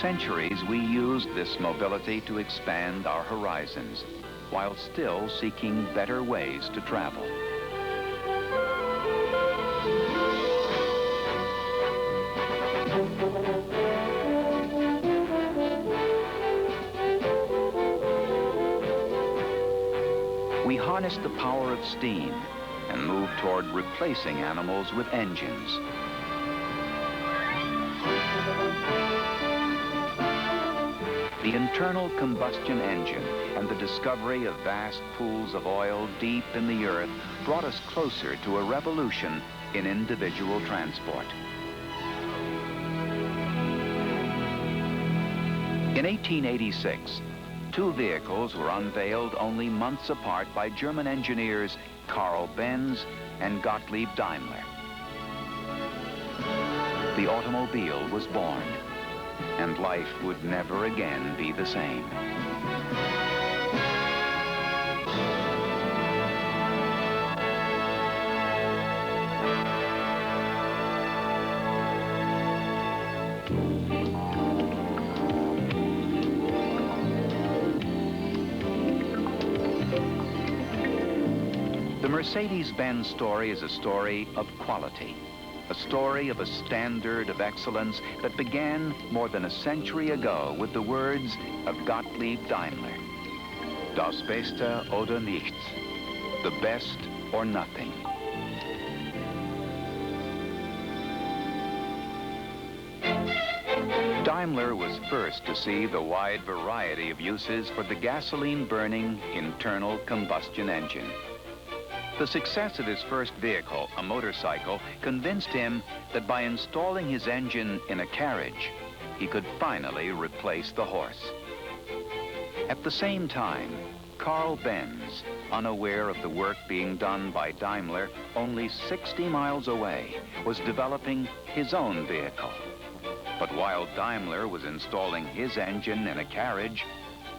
Centuries, we used this mobility to expand our horizons, while still seeking better ways to travel. We harnessed the power of steam and moved toward replacing animals with engines. The internal combustion engine and the discovery of vast pools of oil deep in the earth brought us closer to a revolution in individual transport. In 1886, two vehicles were unveiled only months apart by German engineers Carl Benz and Gottlieb Daimler. The automobile was born, and life would never again be the same. The Mercedes-Benz story is a story of quality, a story of a standard of excellence that began more than a century ago with the words of Gottlieb Daimler. Das Beste oder nichts, the best or nothing. Daimler was first to see the wide variety of uses for the gasoline-burning internal combustion engine. The success of his first vehicle, a motorcycle, convinced him that by installing his engine in a carriage, he could finally replace the horse. At the same time, Carl Benz, unaware of the work being done by Daimler only 60 miles away, was developing his own vehicle. But while Daimler was installing his engine in a carriage,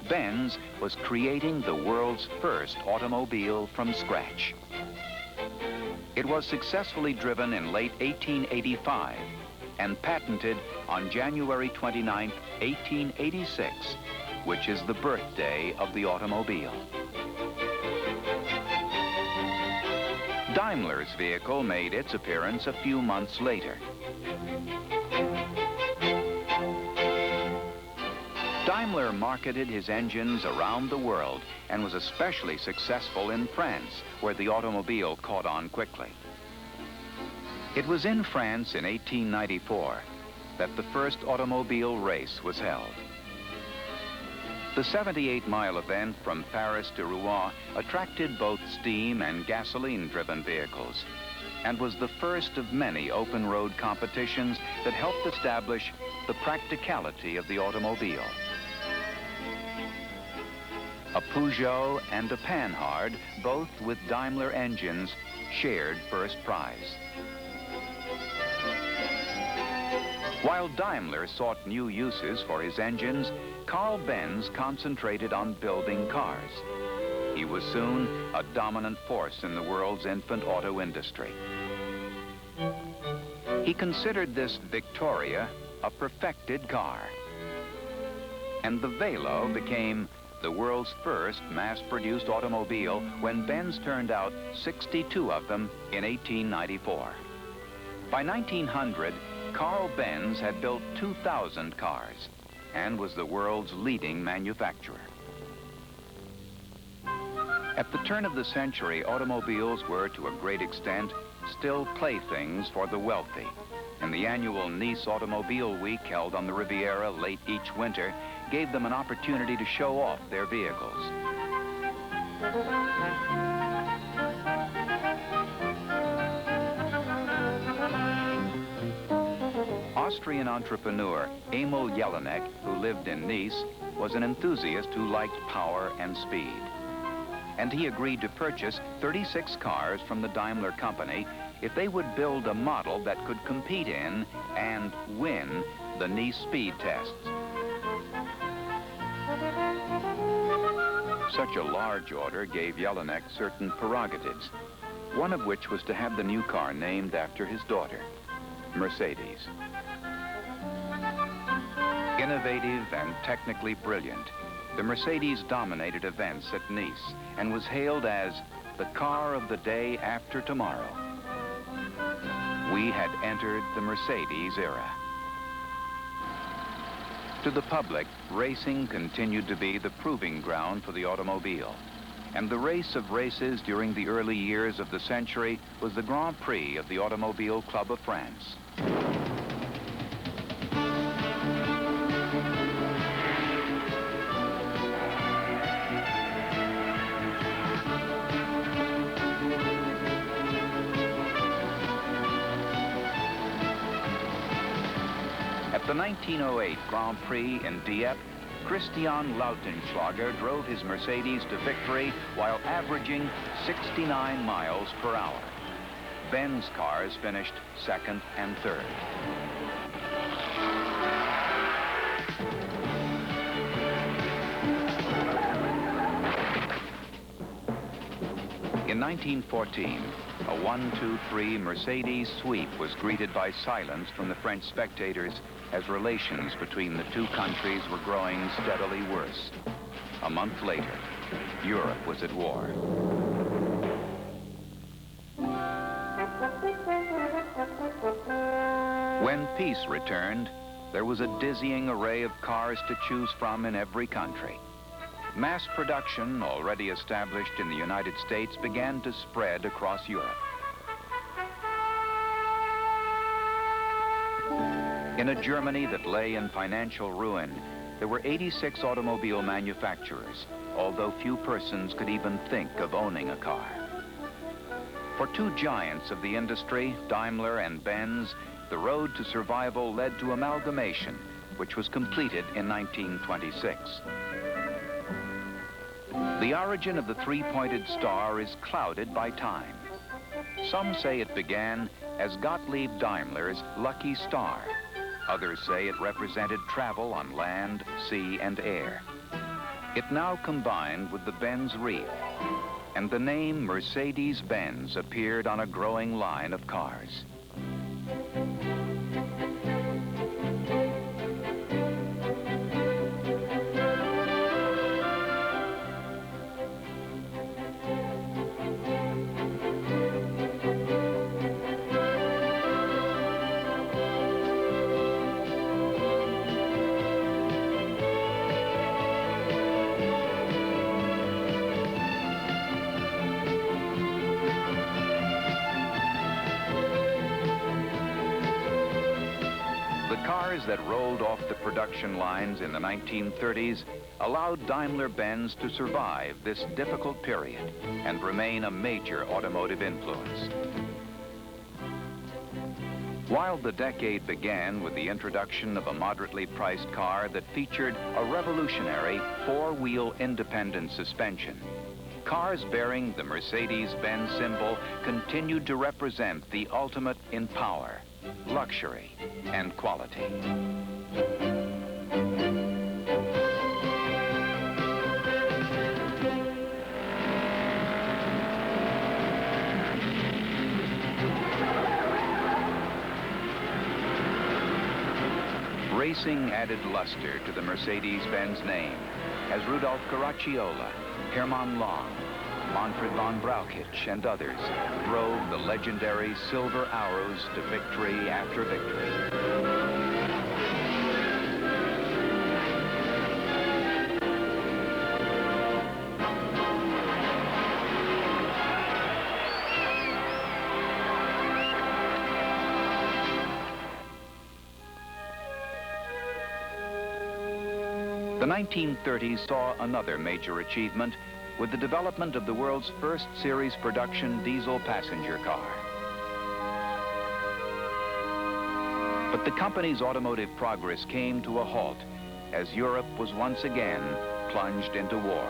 Benz was creating the world's first automobile from scratch. It was successfully driven in late 1885 and patented on January 29, 1886, which is the birthday of the automobile. Daimler's vehicle made its appearance a few months later. Daimler marketed his engines around the world and was especially successful in France, where the automobile caught on quickly. It was in France in 1894 that the first automobile race was held. The 78-mile event from Paris to Rouen attracted both steam and gasoline-driven vehicles and was the first of many open-road competitions that helped establish the practicality of the automobile. A Peugeot and a Panhard, both with Daimler engines, shared first prize. While Daimler sought new uses for his engines, Carl Benz concentrated on building cars. He was soon a dominant force in the world's infant auto industry. He considered this Victoria a perfected car. And the Velo became the world's first mass-produced automobile when Benz turned out 62 of them in 1894. By 1900, Carl Benz had built 2,000 cars and was the world's leading manufacturer. At the turn of the century, automobiles were, to a great extent, still playthings for the wealthy, and the annual Nice Automobile Week held on the Riviera late each winter gave them an opportunity to show off their vehicles. Austrian entrepreneur Emil Jelinek, who lived in Nice, was an enthusiast who liked power and speed. And he agreed to purchase 36 cars from the Daimler company if they would build a model that could compete in and win the Nice speed tests. Such a large order gave Jelinek certain prerogatives, one of which was to have the new car named after his daughter, Mercedes. In Innovative and technically brilliant, the Mercedes dominated events at Nice and was hailed as the car of the day after tomorrow. We had entered the Mercedes era. To the public, racing continued to be the proving ground for the automobile. And the race of races during the early years of the century was the Grand Prix of the Automobile Club of France. At the 1908 Grand Prix in Dieppe, Christian Lautenschlager drove his Mercedes to victory while averaging 69 miles per hour. Benz cars finished second and third. In 1914, a 1-2-3 Mercedes sweep was greeted by silence from the French spectators as relations between the two countries were growing steadily worse. A month later, Europe was at war. When peace returned, there was a dizzying array of cars to choose from in every country. Mass production, already established in the United States, began to spread across Europe. In a Germany that lay in financial ruin, there were 86 automobile manufacturers, although few persons could even think of owning a car. For two giants of the industry, Daimler and Benz, the road to survival led to amalgamation, which was completed in 1926. The origin of the three-pointed star is clouded by time. Some say it began as Gottlieb Daimler's lucky star. Others say it represented travel on land, sea, and air. It now combined with the Benz wreath, and the name Mercedes-Benz appeared on a growing line of cars. Cars that rolled off the production lines in the 1930s allowed Daimler-Benz to survive this difficult period and remain a major automotive influence. While the decade began with the introduction of a moderately priced car that featured a revolutionary four-wheel independent suspension, cars bearing the Mercedes-Benz symbol continued to represent the ultimate in power, luxury, and quality. Racing added luster to the Mercedes-Benz name as Rudolf Caracciola, Hermann Long, Manfred von Brauchitsch, and others drove the legendary Silver Arrows to victory after victory. The 1930s saw another major achievement with the development of the world's first series production diesel passenger car. But the company's automotive progress came to a halt as Europe was once again plunged into war.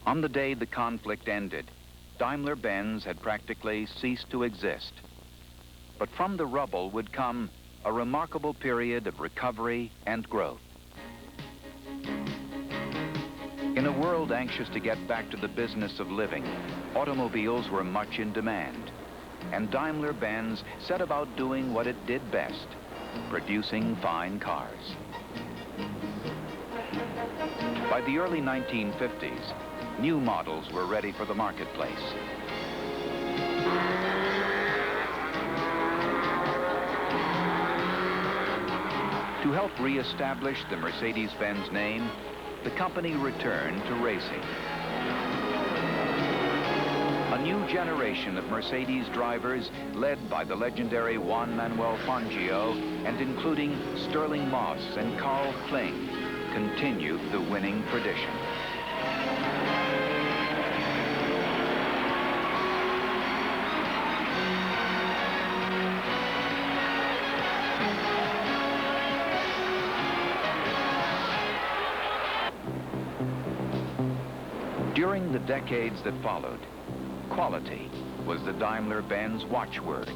On the day the conflict ended, Daimler-Benz had practically ceased to exist. But from the rubble would come a remarkable period of recovery and growth. In a world anxious to get back to the business of living, automobiles were much in demand. and Daimler-Benz set about doing what it did best, producing fine cars. By the early 1950s, new models were ready for the marketplace. To help re-establish the Mercedes-Benz name, the company returned to racing. A new generation of Mercedes drivers, led by the legendary Juan Manuel Fangio and including Sterling Moss and Carl Kling, continued the winning tradition. During the decades that followed, quality was the Daimler-Benz watchword,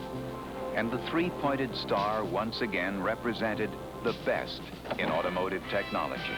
and the three-pointed star once again represented the best in automotive technology.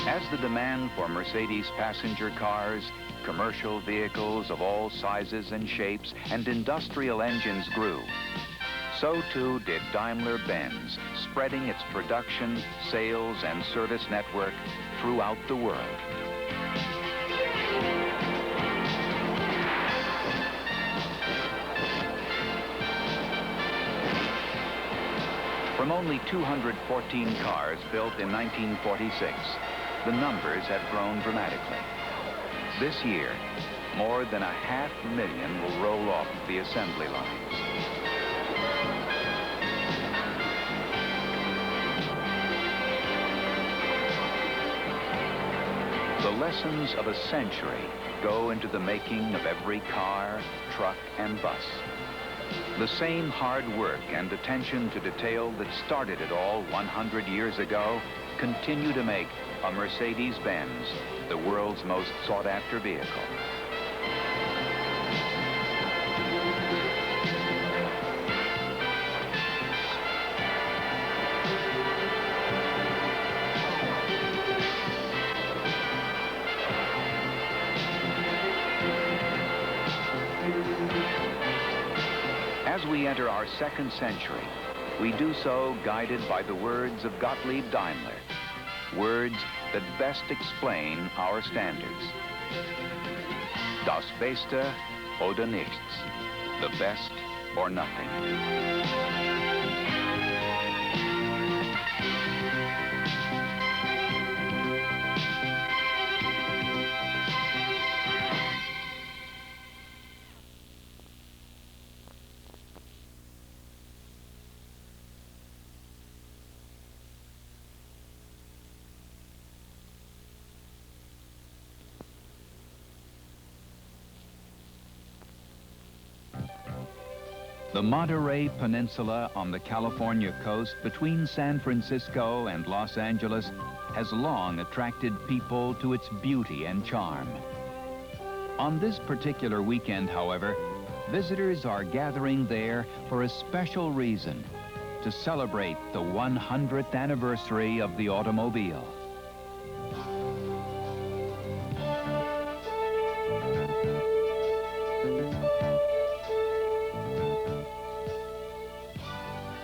As the demand for Mercedes passenger cars, commercial vehicles of all sizes and shapes, and industrial engines grew, so too did Daimler-Benz, spreading its production, sales, and service network throughout the world. From only 214 cars built in 1946, the numbers have grown dramatically. This year, more than 500,000 will roll off the assembly lines. The lessons of a century go into the making of every car, truck, and bus. The same hard work and attention to detail that started it all 100 years ago continue to make a Mercedes-Benz the world's most sought-after vehicle. As we enter our second century, we do so guided by the words of Gottlieb Daimler, words that best explain our standards. Das Beste oder nichts, the best or nothing. The Monterey Peninsula on the California coast between San Francisco and Los Angeles has long attracted people to its beauty and charm. On this particular weekend, however, visitors are gathering there for a special reason, to celebrate the 100th anniversary of the automobile.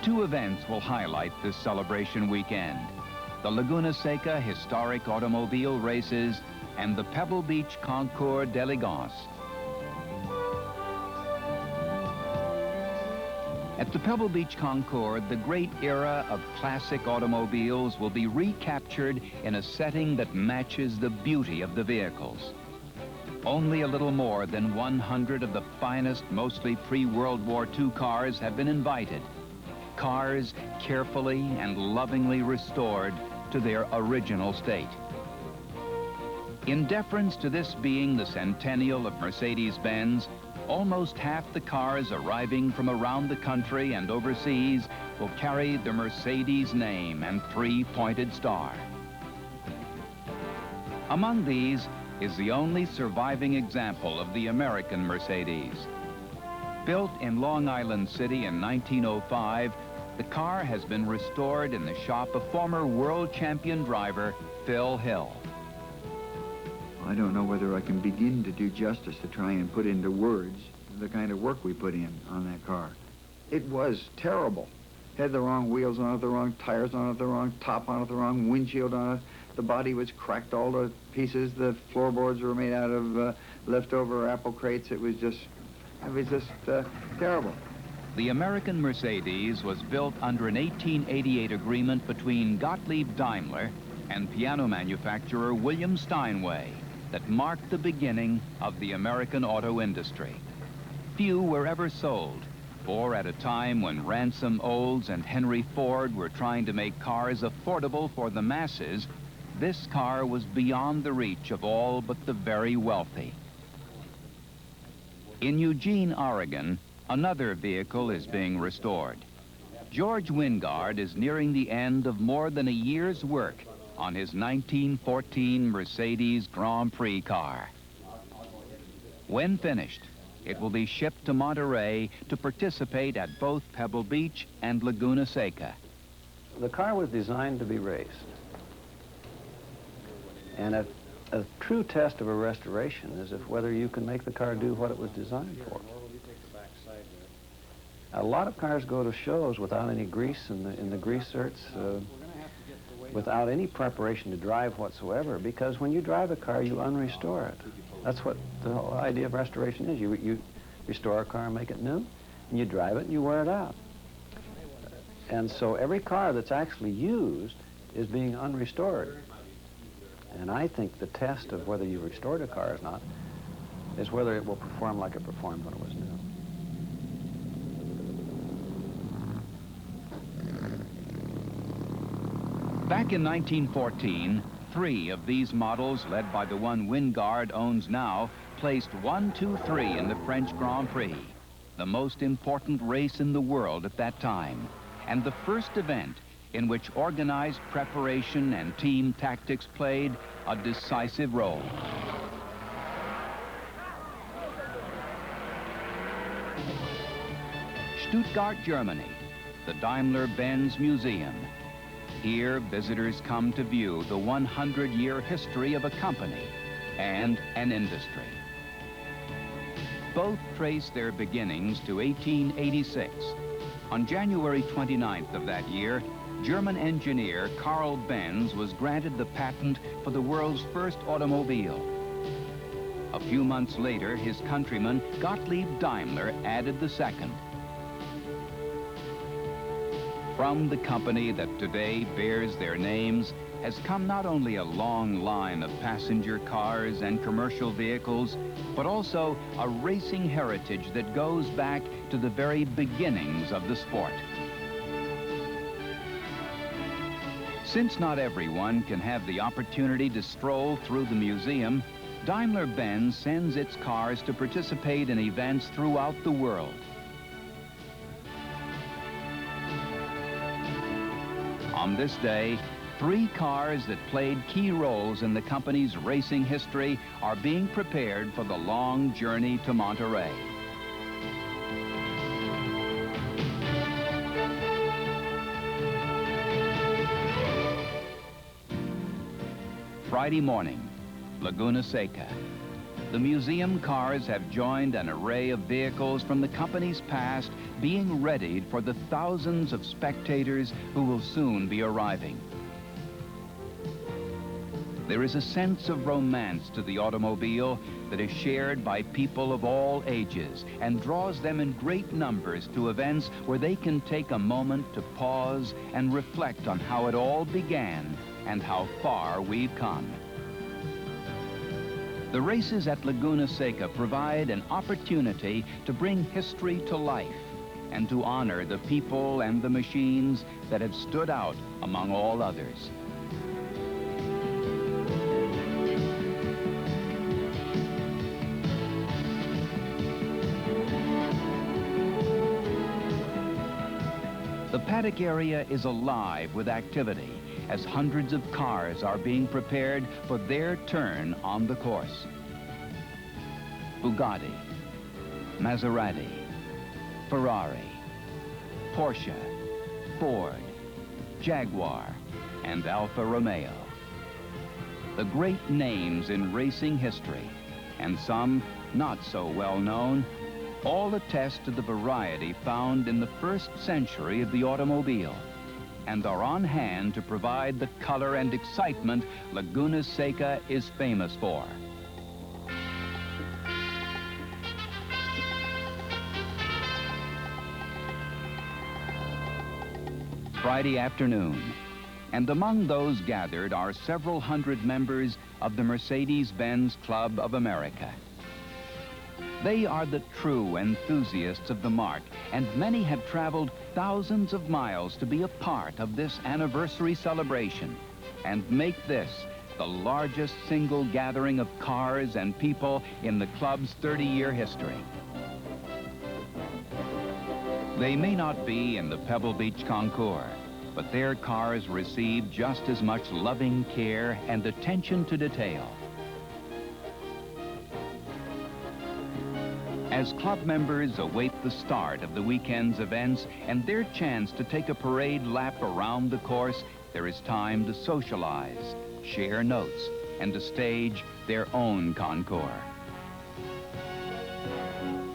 Two events will highlight this celebration weekend: the Laguna Seca Historic Automobile Races and the Pebble Beach Concours d'Elegance. At the Pebble Beach Concours, the great era of classic automobiles will be recaptured in a setting that matches the beauty of the vehicles. Only a little more than 100 of the finest, mostly pre-World War II cars have been invited. Cars carefully and lovingly restored to their original state. In deference to this being the centennial of Mercedes-Benz, almost half the cars arriving from around the country and overseas will carry the Mercedes name and three-pointed star. Among these is the only surviving example of the American Mercedes. Built in Long Island City in 1905, the car has been restored in the shop of former world champion driver Phil Hill. I don't know whether I can begin to do justice to try and put into words the kind of work we put in on that car. It was terrible. Had the wrong wheels on it, the wrong tires on it, the wrong top on it, the wrong windshield on it. The body was cracked all to pieces. The floorboards were made out of leftover apple crates. It was just terrible. The American Mercedes was built under an 1888 agreement between Gottlieb Daimler and piano manufacturer William Steinway that marked the beginning of the American auto industry. Few were ever sold, for at a time when Ransom Olds and Henry Ford were trying to make cars affordable for the masses, this car was beyond the reach of all but the very wealthy. In Eugene, Oregon, another vehicle is being restored. George Wingard is nearing the end of more than a year's work on his 1914 Mercedes Grand Prix car. When finished, it will be shipped to Monterey to participate at both Pebble Beach and Laguna Seca. The car was designed to be raced. And a true test of a restoration is whether you can make the car do what it was designed for. A lot of cars go to shows without any grease in the grease zerks, without any preparation to drive whatsoever, because when you drive a car, you unrestore it. That's what the whole idea of restoration is. You restore a car and make it new, and you drive it and you wear it out. And so every car that's actually used is being unrestored. And I think the test of whether you restored a car or not is whether it will perform like it performed when it was new. Back in 1914, 3 of these models, led by the one Wingard owns now, placed 1, 2, 3 in the French Grand Prix, the most important race in the world at that time, and the first event in which organized preparation and team tactics played a decisive role. Stuttgart, Germany, the Daimler-Benz Museum. Here, visitors come to view the 100-year history of a company and an industry. Both trace their beginnings to 1886. On January 29th of that year, German engineer Karl Benz was granted the patent for the world's first automobile. A few months later, his countryman Gottlieb Daimler added the second. From the company that today bears their names has come not only a long line of passenger cars and commercial vehicles, but also a racing heritage that goes back to the very beginnings of the sport. Since not everyone can have the opportunity to stroll through the museum, Daimler-Benz sends its cars to participate in events throughout the world. On this day, 3 cars that played key roles in the company's racing history are being prepared for the long journey to Monterey. Friday morning, Laguna Seca. The museum cars have joined an array of vehicles from the company's past, being readied for the thousands of spectators who will soon be arriving. There is a sense of romance to the automobile that is shared by people of all ages and draws them in great numbers to events where they can take a moment to pause and reflect on how it all began and how far we've come. The races at Laguna Seca provide an opportunity to bring history to life and to honor the people and the machines that have stood out among all others. The paddock area is alive with activity as hundreds of cars are being prepared for their turn on the course. Bugatti, Maserati, Ferrari, Porsche, Ford, Jaguar, and Alfa Romeo. The great names in racing history, and some not so well known, all attest to the variety found in the first century of the automobile and are on hand to provide the color and excitement Laguna Seca is famous for. Friday afternoon, and among those gathered are several hundred members of the Mercedes-Benz Club of America. They are the true enthusiasts of the marque, and many have traveled thousands of miles to be a part of this anniversary celebration and make this the largest single gathering of cars and people in the club's 30-year history. They may not be in the Pebble Beach Concours, but their cars receive just as much loving care and attention to detail. As club members await the start of the weekend's events and their chance to take a parade lap around the course, there is time to socialize, share notes, and to stage their own concours.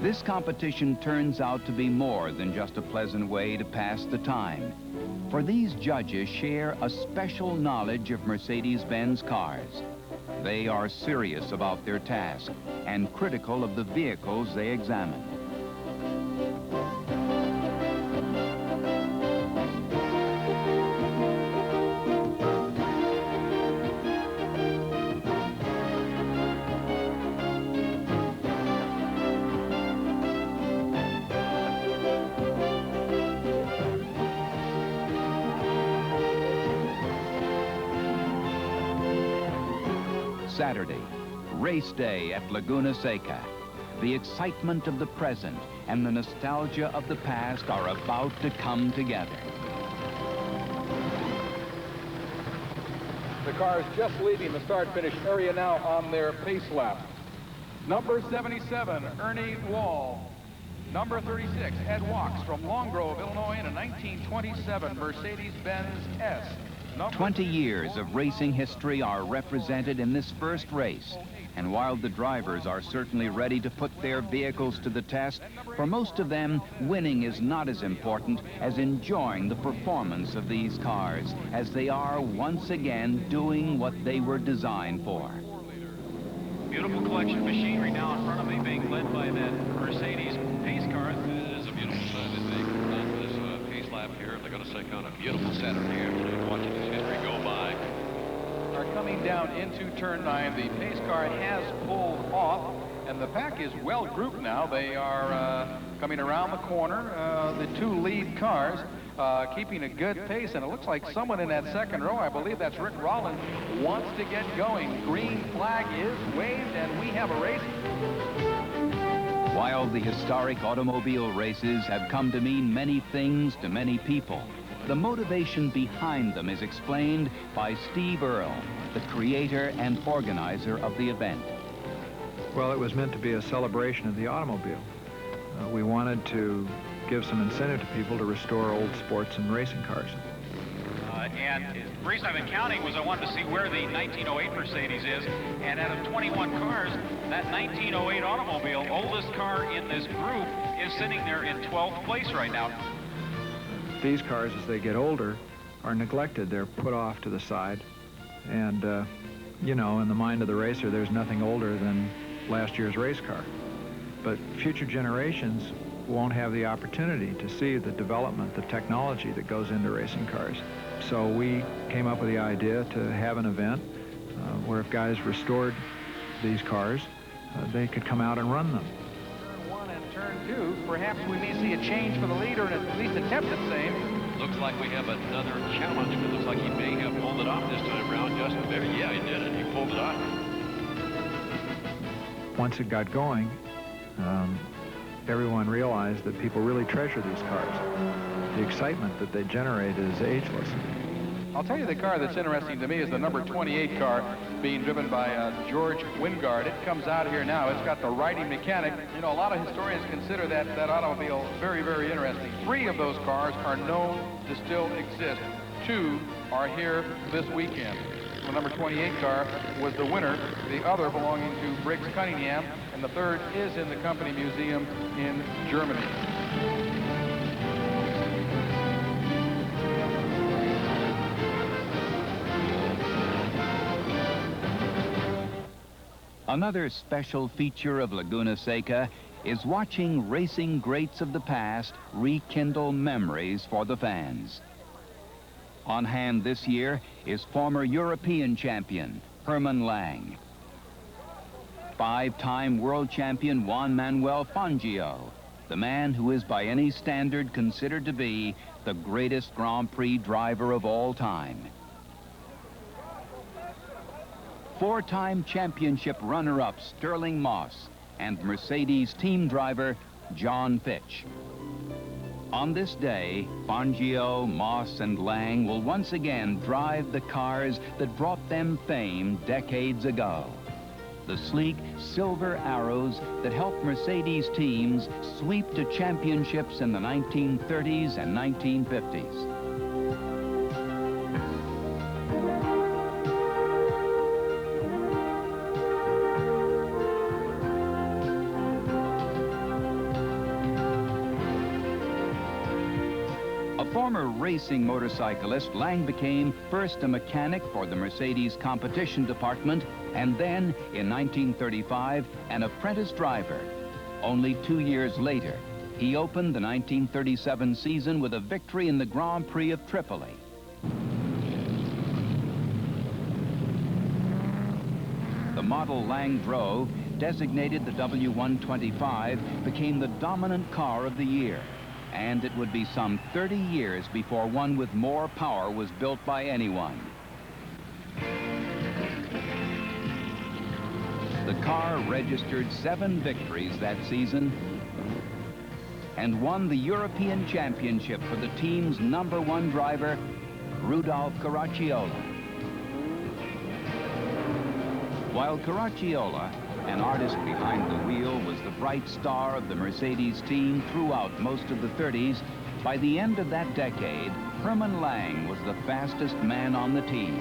This competition turns out to be more than just a pleasant way to pass the time, for these judges share a special knowledge of Mercedes-Benz cars. They are serious about their task and critical of the vehicles they examine. Saturday, race day at Laguna Seca. The excitement of the present and the nostalgia of the past are about to come together. The cars just leaving the start-finish area now on their pace lap. Number 77, Ernie Wall. Number 36, Ed Walks from Long Grove, Illinois, in a 1927 Mercedes-Benz S. 20 years of racing history are represented in this first race. And while the drivers are certainly ready to put their vehicles to the test, for most of them, winning is not as important as enjoying the performance of these cars, as they are once again doing what they were designed for. Beautiful collection of machinery now in front of me, being led by that Mercedes pace car. It is a beautiful sight, I think, on this pace lap here. They're going to take on a beautiful Saturday afternoon watching this history go by. Are coming down into turn 9. The pace car has pulled off, and the pack is well grouped now. They are coming around the corner. The two lead cars keeping a good pace, and it looks like someone in that second row, I believe that's Rick Rollins, wants to get going. Green flag is waved, and we have a race. While the historic automobile races have come to mean many things to many people, the motivation behind them is explained by Steve Earle, the creator and organizer of the event. Well, it was meant to be a celebration of the automobile. We wanted to give some incentive to people to restore old sports and racing cars. And the reason I've been counting was I wanted to see where the 1908 Mercedes is, and out of 21 cars, that 1908 automobile, oldest car in this group, is sitting there in 12th place right now. These cars, as they get older, are neglected. They're put off to the side. And, you know, in the mind of the racer, there's nothing older than last year's race car. But future generations won't have the opportunity to see the development, the technology that goes into racing cars. So we came up with the idea to have an event where if guys restored these cars, they could come out and run them. Turn 1 and turn 2, perhaps we may see a change for the leader and at least attempt the same. Looks like we have another challenge. It looks like he may have pulled it off this time around, Justin. Maybe, yeah, he did it. He pulled it off. Once it got going, everyone realized that people really treasure these cars. The excitement that they generate is ageless. I'll tell you the car that's interesting to me is the number 28 car being driven by George Wingard. It comes out here now. It's got the riding mechanic. You know, a lot of historians consider that automobile very, very interesting. 3 of those cars are known to still exist. 2 are here this weekend. The number 28 car was the winner, the other belonging to Briggs Cunningham, and the third is in the company museum in Germany. Another special feature of Laguna Seca is watching racing greats of the past rekindle memories for the fans. On hand this year is former European champion Hermann Lang, 5-time world champion Juan Manuel Fangio, the man who is by any standard considered to be the greatest Grand Prix driver of all time. 4-time championship runner-up Sterling Moss and Mercedes team driver John Fitch. On this day, Fangio, Moss, and Lang will once again drive the cars that brought them fame decades ago. The sleek silver arrows that helped Mercedes teams sweep to championships in the 1930s and 1950s. Former racing motorcyclist, Lang became first a mechanic for the Mercedes competition department and then, in 1935, an apprentice driver. Only 2 years later, he opened the 1937 season with a victory in the Grand Prix of Tripoli. The model Lang drove, designated the W125, became the dominant car of the year. And it would be some 30 years before one with more power was built by anyone. The car registered 7 victories that season and won the European Championship for the team's #1 driver, Rudolf Caracciolo. While Caracciolo, an artist behind the wheel, was the bright star of the Mercedes team throughout most of the 30s, by the end of that decade, Hermann Lang was the fastest man on the team.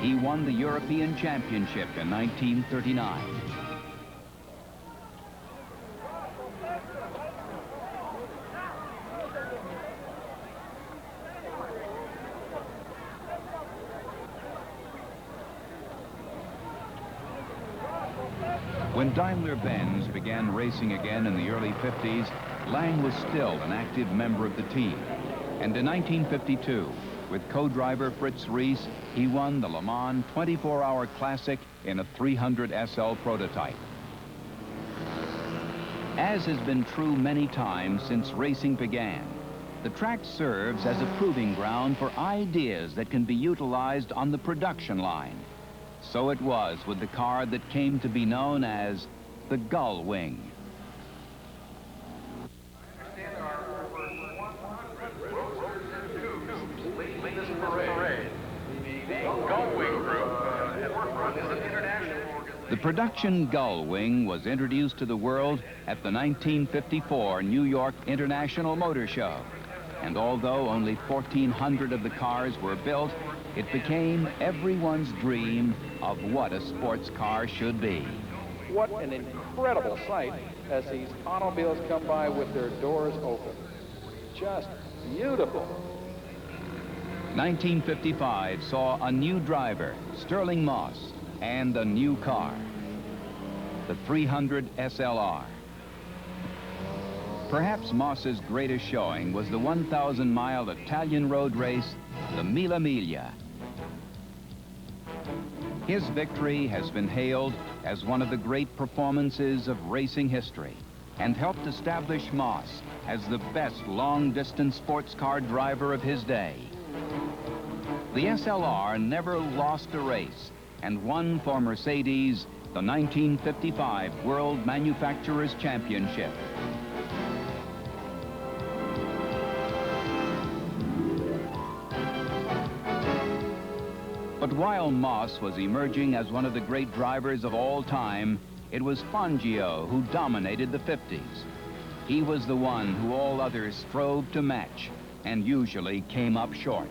He won the European Championship in 1939. When Daimler-Benz began racing again in the early 50s, Lang was still an active member of the team. And in 1952, with co-driver Fritz Reese, he won the Le Mans 24-hour Classic in a 300 SL prototype. As has been true many times since racing began, the track serves as a proving ground for ideas that can be utilized on the production line. So it was with the car that came to be known as the Gull Wing. The production Gull Wing was introduced to the world at the 1954 New York International Motor Show. And although only 1,400 of the cars were built, it became everyone's dream of what a sports car should be. What an incredible sight as these automobiles come by with their doors open. Just beautiful. 1955 saw a new driver, Sterling Moss, and a new car, the 300 SLR. Perhaps Moss's greatest showing was the 1,000-mile Italian road race, the Mille Miglia. His victory has been hailed as one of the great performances of racing history and helped establish Moss as the best long-distance sports car driver of his day. The SLR never lost a race and won for Mercedes the 1955 World Manufacturers' Championship. But while Moss was emerging as one of the great drivers of all time, it was Fangio who dominated the 50s. He was the one who all others strove to match and usually came up short.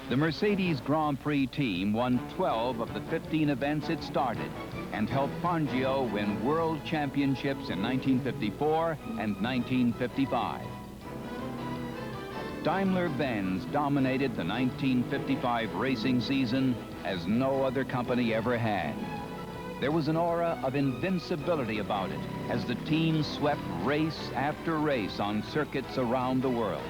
The Mercedes Grand Prix team won 12 of the 15 events it started and helped Fangio win world championships in 1954 and 1955. Daimler-Benz dominated the 1955 racing season as no other company ever had. There was an aura of invincibility about it as the team swept race after race on circuits around the world.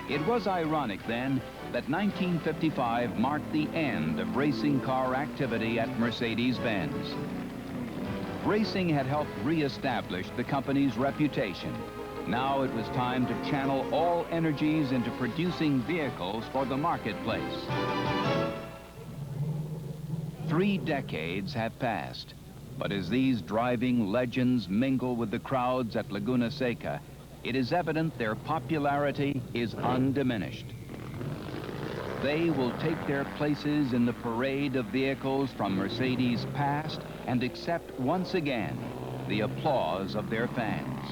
It was ironic then that 1955 marked the end of racing car activity at Mercedes-Benz. Racing had helped re-establish the company's reputation. Now it was time to channel all energies into producing vehicles for the marketplace. 3 decades have passed, but as these driving legends mingle with the crowds at Laguna Seca, it is evident their popularity is undiminished. They will take their places in the parade of vehicles from Mercedes' past and accept once again the applause of their fans.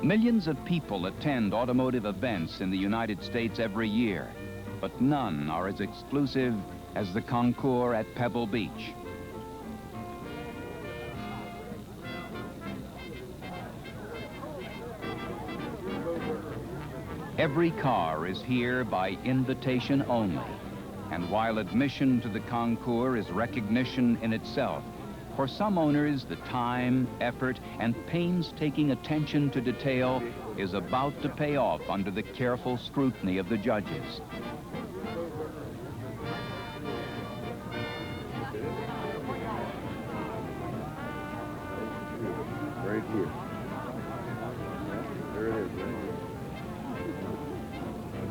Millions of people attend automotive events in the United States every year, but none are as exclusive as the concours at Pebble Beach. Every car is here by invitation only, and while admission to the concours is recognition in itself, for some owners, the time, effort, and painstaking attention to detail is about to pay off under the careful scrutiny of the judges. Right here. There it is, right here.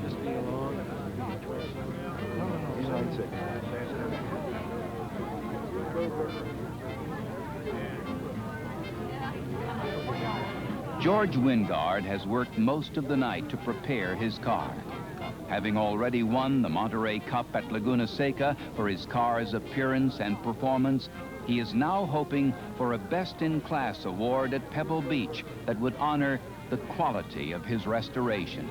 Just be along. He's on 6. George Wingard has worked most of the night to prepare his car. Having already won the Monterey Cup at Laguna Seca for his car's appearance and performance, he is now hoping for a best-in-class award at Pebble Beach that would honor the quality of his restoration.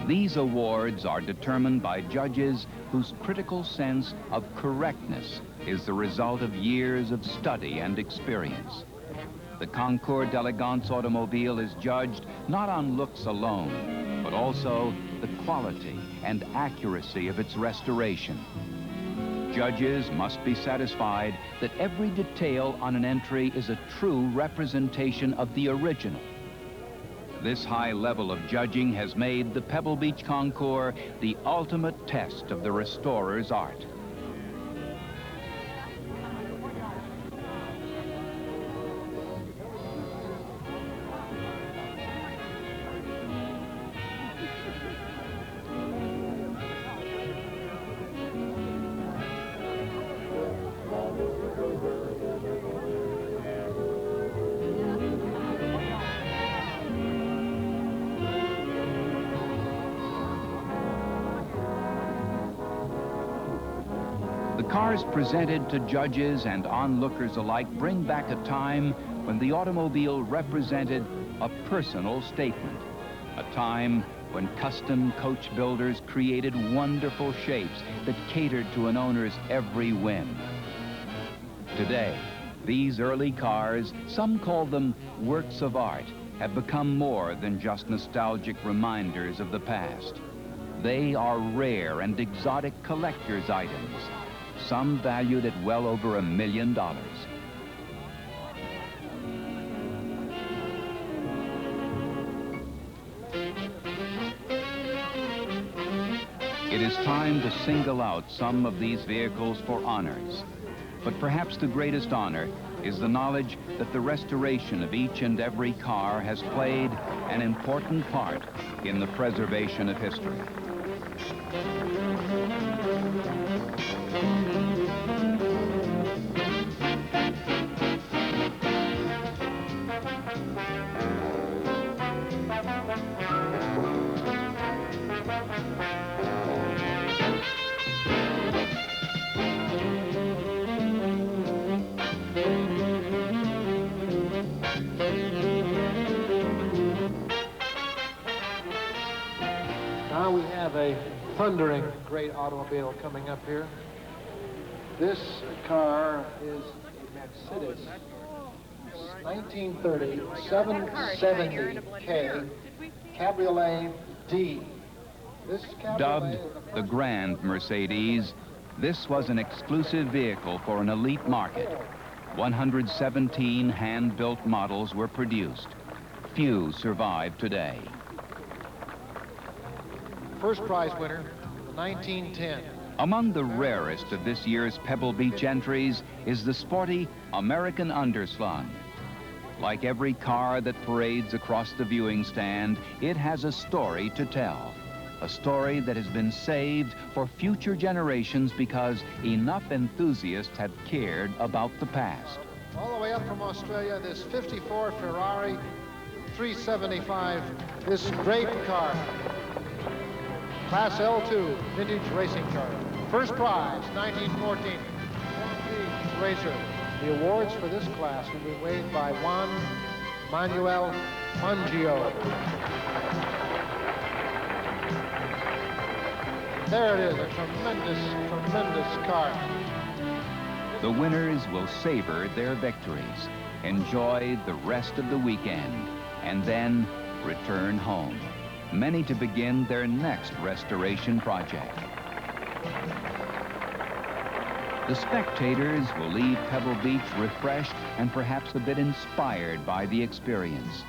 These awards are determined by judges whose critical sense of correctness is the result of years of study and experience. The Concours d'Elegance automobile is judged not on looks alone, but also the quality and accuracy of its restoration. Judges must be satisfied that every detail on an entry is a true representation of the original. This high level of judging has made the Pebble Beach Concours the ultimate test of the restorer's art. The cars presented to judges and onlookers alike bring back a time when the automobile represented a personal statement, a time when custom coach builders created wonderful shapes that catered to an owner's every whim. Today, these early cars, some call them works of art, have become more than just nostalgic reminders of the past. They are rare and exotic collector's items, some valued at well over $1 million. It is time to single out some of these vehicles for honors. But perhaps the greatest honor is the knowledge that the restoration of each and every car has played an important part in the preservation of history. Now we have a thundering great automobile coming up here. This car is a Mercedes 1930 770K Cabriolet D. This cabriolet Dubbed the Grand Mercedes, this was an exclusive vehicle for an elite market. 117 hand-built models were produced. Few survive today. First prize winner, 1910. Among the rarest of this year's Pebble Beach entries is the sporty American Underslung. Like every car that parades across the viewing stand, it has a story to tell. A story that has been saved for future generations because enough enthusiasts have cared about the past. All the way up from Australia, this 54 Ferrari 375, this great car. Class L2 vintage racing car. First prize, 1914. Racer. The awards for this class will be weighed by Juan Manuel Fangio. There it is, a tremendous, tremendous car. The winners will savor their victories, enjoy the rest of the weekend, and then return home. Many to begin their next restoration project. The spectators will leave Pebble Beach refreshed and perhaps a bit inspired by the experience.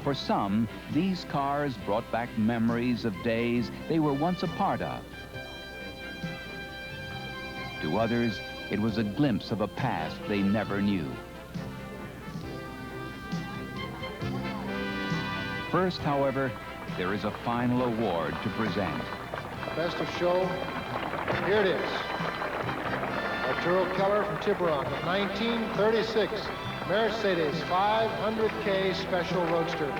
For some, these cars brought back memories of days they were once a part of. To others, it was a glimpse of a past they never knew. First, however, there is a final award to present. Best of show, here it is. Arturo Keller from Tiburon, the 1936 Mercedes 500K Special Roadster.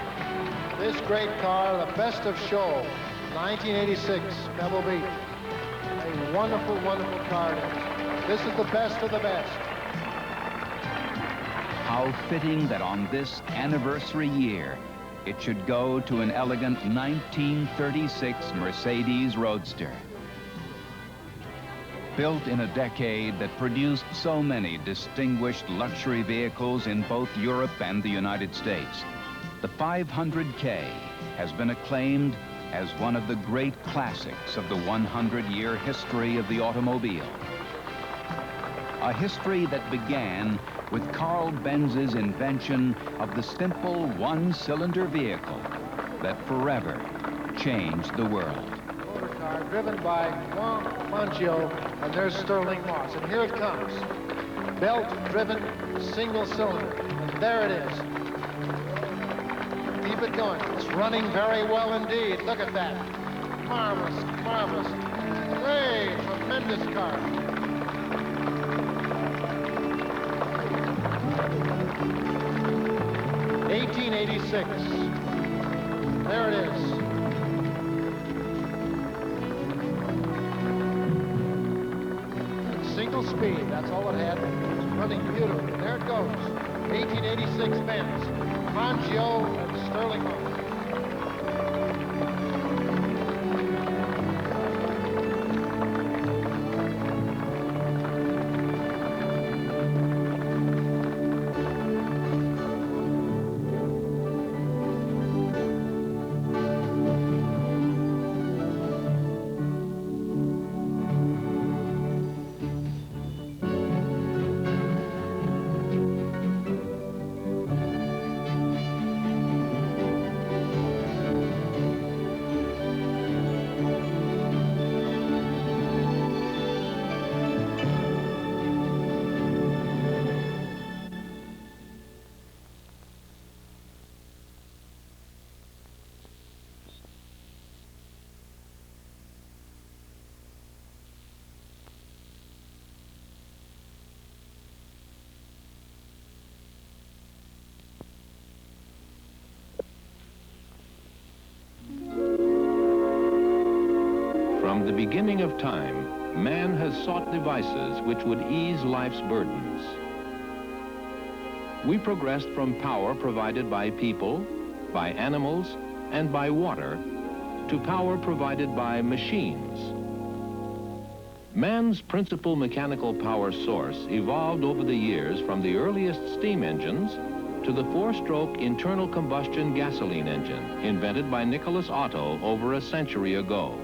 This great car, the best of show, 1986, Pebble Beach. A wonderful, wonderful car. This is the best of the best. How fitting that on this anniversary year, it should go to an elegant 1936 Mercedes Roadster. Built in a decade that produced so many distinguished luxury vehicles in both Europe and the United States, the 500K has been acclaimed as one of the great classics of the 100-year history of the automobile. A history that began with Carl Benz's invention of the simple one-cylinder vehicle that forever changed the world. Motor car driven by Juan Fangio, and there's Sterling Moss. And here it comes. Belt-driven single cylinder. And there it is. Keep it going. It's running very well indeed. Look at that. Marvelous, marvelous. Hey, tremendous car. '86. There it is. Single speed, that's all it had. It's running beautifully. There it goes. 1886 Benz. Fangio and Sterling Moss. From the beginning of time, man has sought devices which would ease life's burdens. We progressed from power provided by people, by animals, and by water, to power provided by machines. Man's principal mechanical power source evolved over the years from the earliest steam engines to the four-stroke internal combustion gasoline engine invented by Nicholas Otto over a century ago.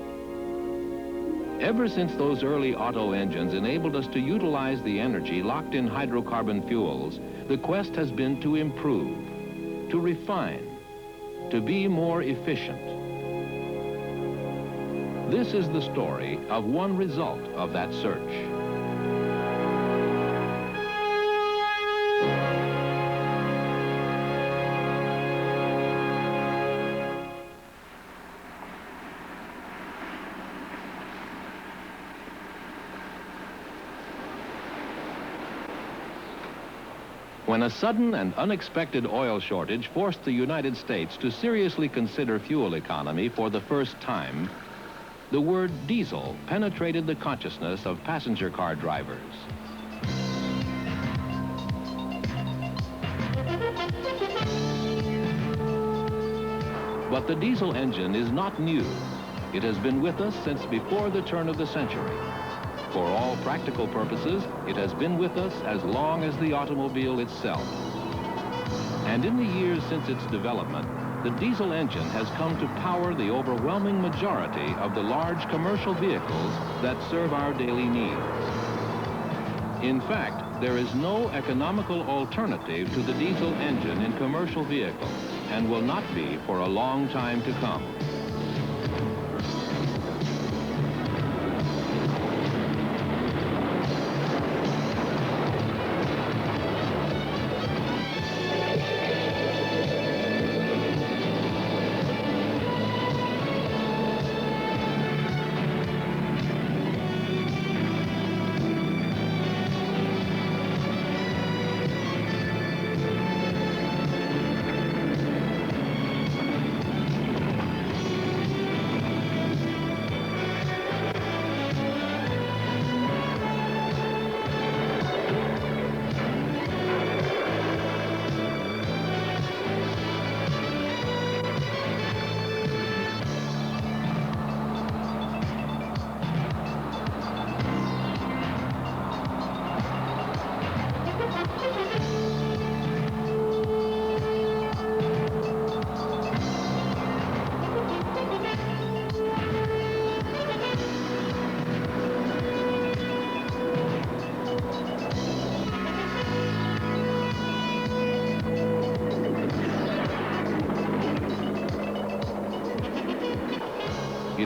Ever since those early Otto engines enabled us to utilize the energy locked in hydrocarbon fuels, the quest has been to improve, to refine, to be more efficient. This is the story of one result of that search. When a sudden and unexpected oil shortage forced the United States to seriously consider fuel economy for the first time, the word diesel penetrated the consciousness of passenger car drivers. But the diesel engine is not new. It has been with us since before the turn of the century. For all practical purposes, it has been with us as long as the automobile itself. And in the years since its development, the diesel engine has come to power the overwhelming majority of the large commercial vehicles that serve our daily needs. In fact, there is no economical alternative to the diesel engine in commercial vehicles, and will not be for a long time to come.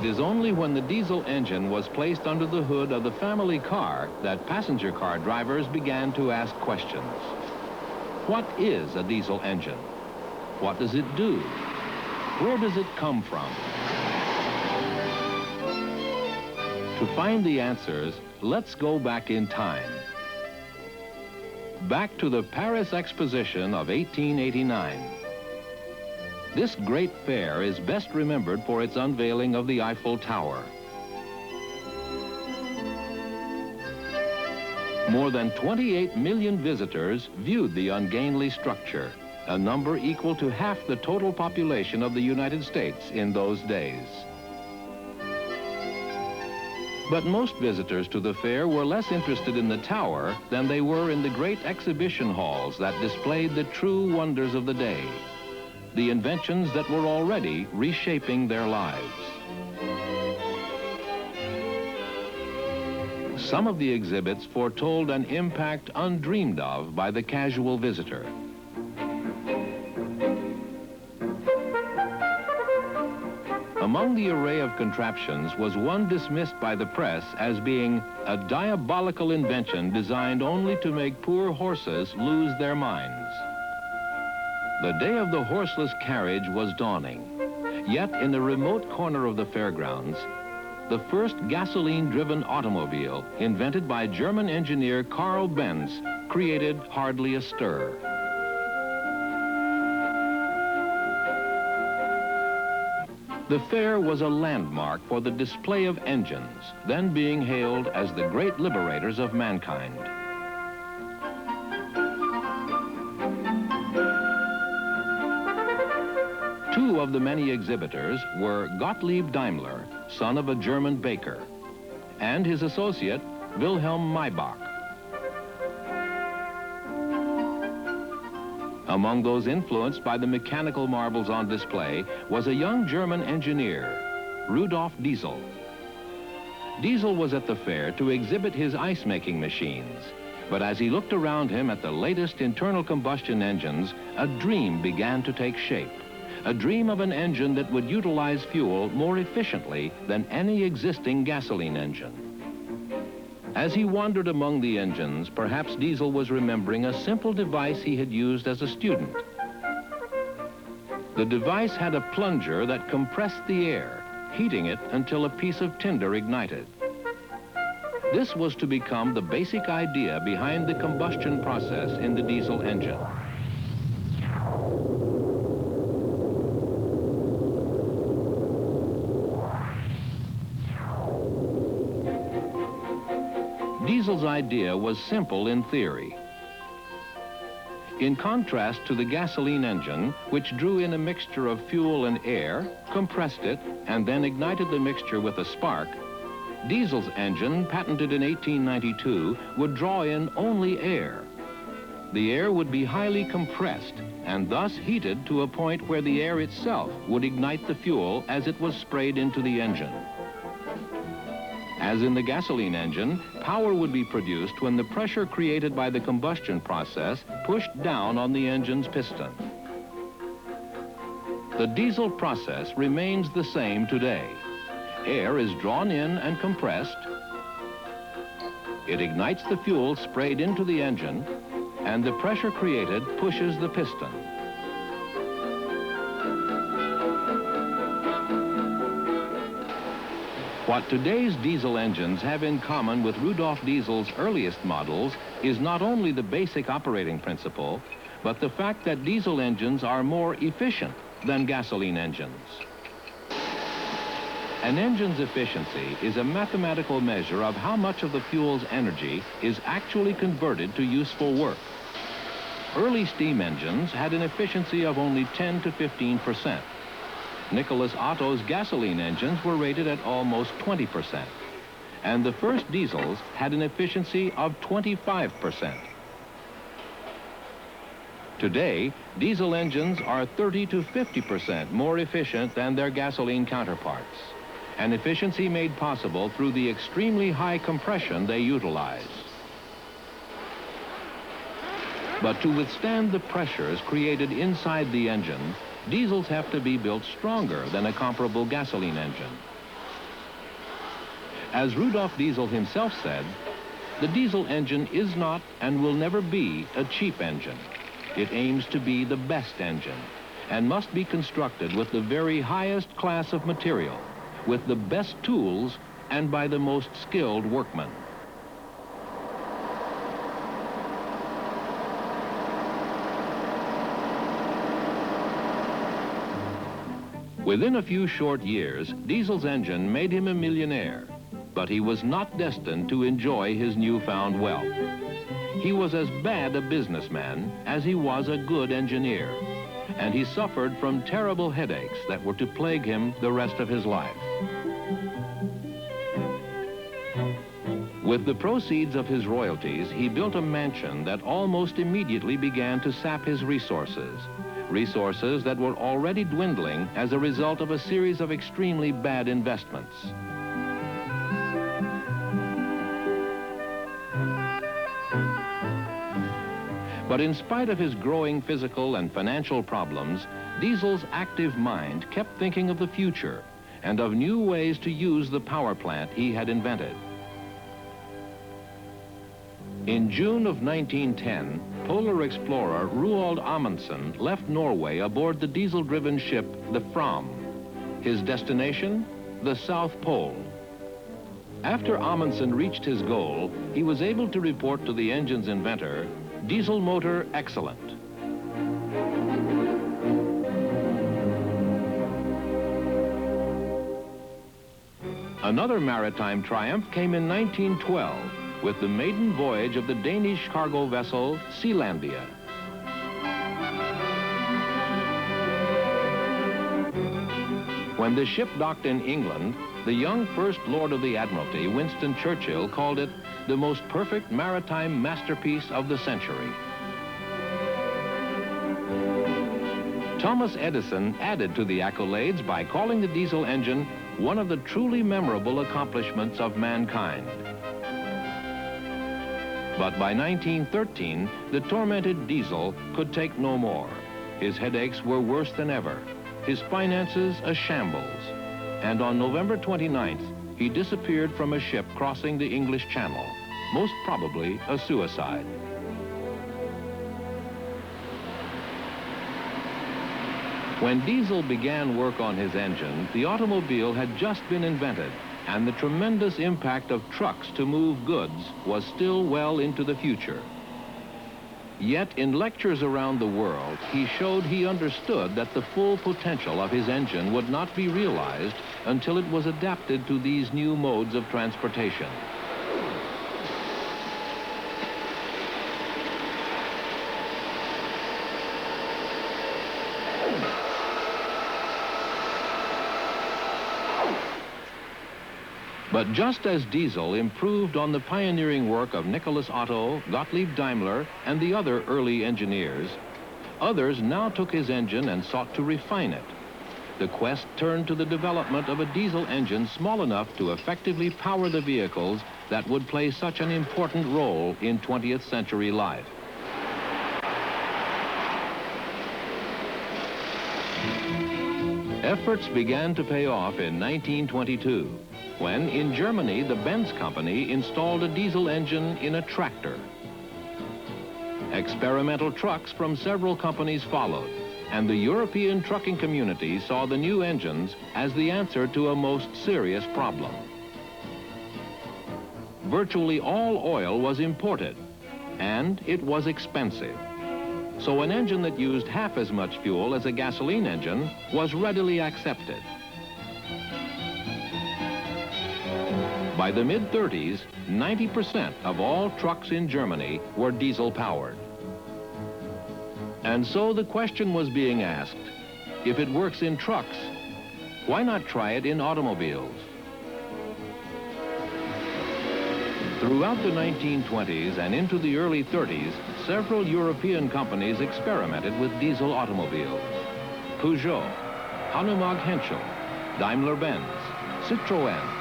It is only when the diesel engine was placed under the hood of the family car that passenger car drivers began to ask questions. What is a diesel engine? What does it do? Where does it come from? To find the answers, let's go back in time. Back to the Paris Exposition of 1889. This great fair is best remembered for its unveiling of the Eiffel Tower. More than 28 million visitors viewed the ungainly structure, a number equal to half the total population of the United States in those days. But most visitors to the fair were less interested in the tower than they were in the great exhibition halls that displayed the true wonders of the day, the inventions that were already reshaping their lives. Some of the exhibits foretold an impact undreamed of by the casual visitor. Among the array of contraptions was one dismissed by the press as being a diabolical invention designed only to make poor horses lose their minds. The day of the horseless carriage was dawning. Yet in a remote corner of the fairgrounds, the first gasoline-driven automobile, invented by German engineer Carl Benz, created hardly a stir. The fair was a landmark for the display of engines, then being hailed as the great liberators of mankind. Two of the many exhibitors were Gottlieb Daimler, son of a German baker, and his associate, Wilhelm Maybach. Among those influenced by the mechanical marvels on display was a young German engineer, Rudolf Diesel. Diesel was at the fair to exhibit his ice-making machines, but as he looked around him at the latest internal combustion engines, a dream began to take shape. A dream of an engine that would utilize fuel more efficiently than any existing gasoline engine. As he wandered among the engines, perhaps Diesel was remembering a simple device he had used as a student. The device had a plunger that compressed the air, heating it until a piece of tinder ignited. This was to become the basic idea behind the combustion process in the diesel engine. Diesel's idea was simple in theory. In contrast to the gasoline engine, which drew in a mixture of fuel and air, compressed it, and then ignited the mixture with a spark, Diesel's engine, patented in 1892, would draw in only air. The air would be highly compressed and thus heated to a point where the air itself would ignite the fuel as it was sprayed into the engine. As in the gasoline engine, power would be produced when the pressure created by the combustion process pushed down on the engine's piston. The diesel process remains the same today. Air is drawn in and compressed. It ignites the fuel sprayed into the engine, and the pressure created pushes the piston. What today's diesel engines have in common with Rudolf Diesel's earliest models is not only the basic operating principle, but the fact that diesel engines are more efficient than gasoline engines. An engine's efficiency is a mathematical measure of how much of the fuel's energy is actually converted to useful work. Early steam engines had an efficiency of only 10 to 15%. Nicholas Otto's gasoline engines were rated at almost 20%, and the first diesels had an efficiency of 25%. Today, diesel engines are 30 to 50% more efficient than their gasoline counterparts, an efficiency made possible through the extremely high compression they utilize. But to withstand the pressures created inside the engine, diesels have to be built stronger than a comparable gasoline engine. As Rudolf Diesel himself said, the diesel engine is not and will never be a cheap engine. It aims to be the best engine and must be constructed with the very highest class of material, with the best tools, and by the most skilled workmen. Within a few short years, Diesel's engine made him a millionaire, but he was not destined to enjoy his newfound wealth. He was as bad a businessman as he was a good engineer, and he suffered from terrible headaches that were to plague him the rest of his life. With the proceeds of his royalties, he built a mansion that almost immediately began to sap his resources that were already dwindling as a result of a series of extremely bad investments. But in spite of his growing physical and financial problems, Diesel's active mind kept thinking of the future and of new ways to use the power plant he had invented. In June of 1910, polar explorer Roald Amundsen left Norway aboard the diesel-driven ship the Fram. His destination? The South Pole. After Amundsen reached his goal, he was able to report to the engine's inventor, "Diesel motor excellent." Another maritime triumph came in 1912 with the maiden voyage of the Danish cargo vessel Sealandia. When the ship docked in England, the young First Lord of the Admiralty, Winston Churchill, called it the most perfect maritime masterpiece of the century. Thomas Edison added to the accolades by calling the diesel engine one of the truly memorable accomplishments of mankind. But by 1913, the tormented Diesel could take no more. His headaches were worse than ever, his finances a shambles, and on November 29th, he disappeared from a ship crossing the English Channel, most probably a suicide. When Diesel began work on his engine, the automobile had just been invented, and the tremendous impact of trucks to move goods was still well into the future. Yet in lectures around the world, he showed he understood that the full potential of his engine would not be realized until it was adapted to these new modes of transportation. But just as Diesel improved on the pioneering work of Nicholas Otto, Gottlieb Daimler, and the other early engineers, others now took his engine and sought to refine it. The quest turned to the development of a diesel engine small enough to effectively power the vehicles that would play such an important role in 20th century life. Efforts began to pay off in 1922. When, in Germany, the Benz company installed a diesel engine in a tractor. Experimental trucks from several companies followed, and the European trucking community saw the new engines as the answer to a most serious problem. Virtually all oil was imported, and it was expensive. So an engine that used half as much fuel as a gasoline engine was readily accepted. By the mid-30s, 90% of all trucks in Germany were diesel-powered. And so the question was being asked, if it works in trucks, why not try it in automobiles? Throughout the 1920s and into the early 30s, several European companies experimented with diesel automobiles. Peugeot, Hanomag Henschel, Daimler-Benz, Citroën.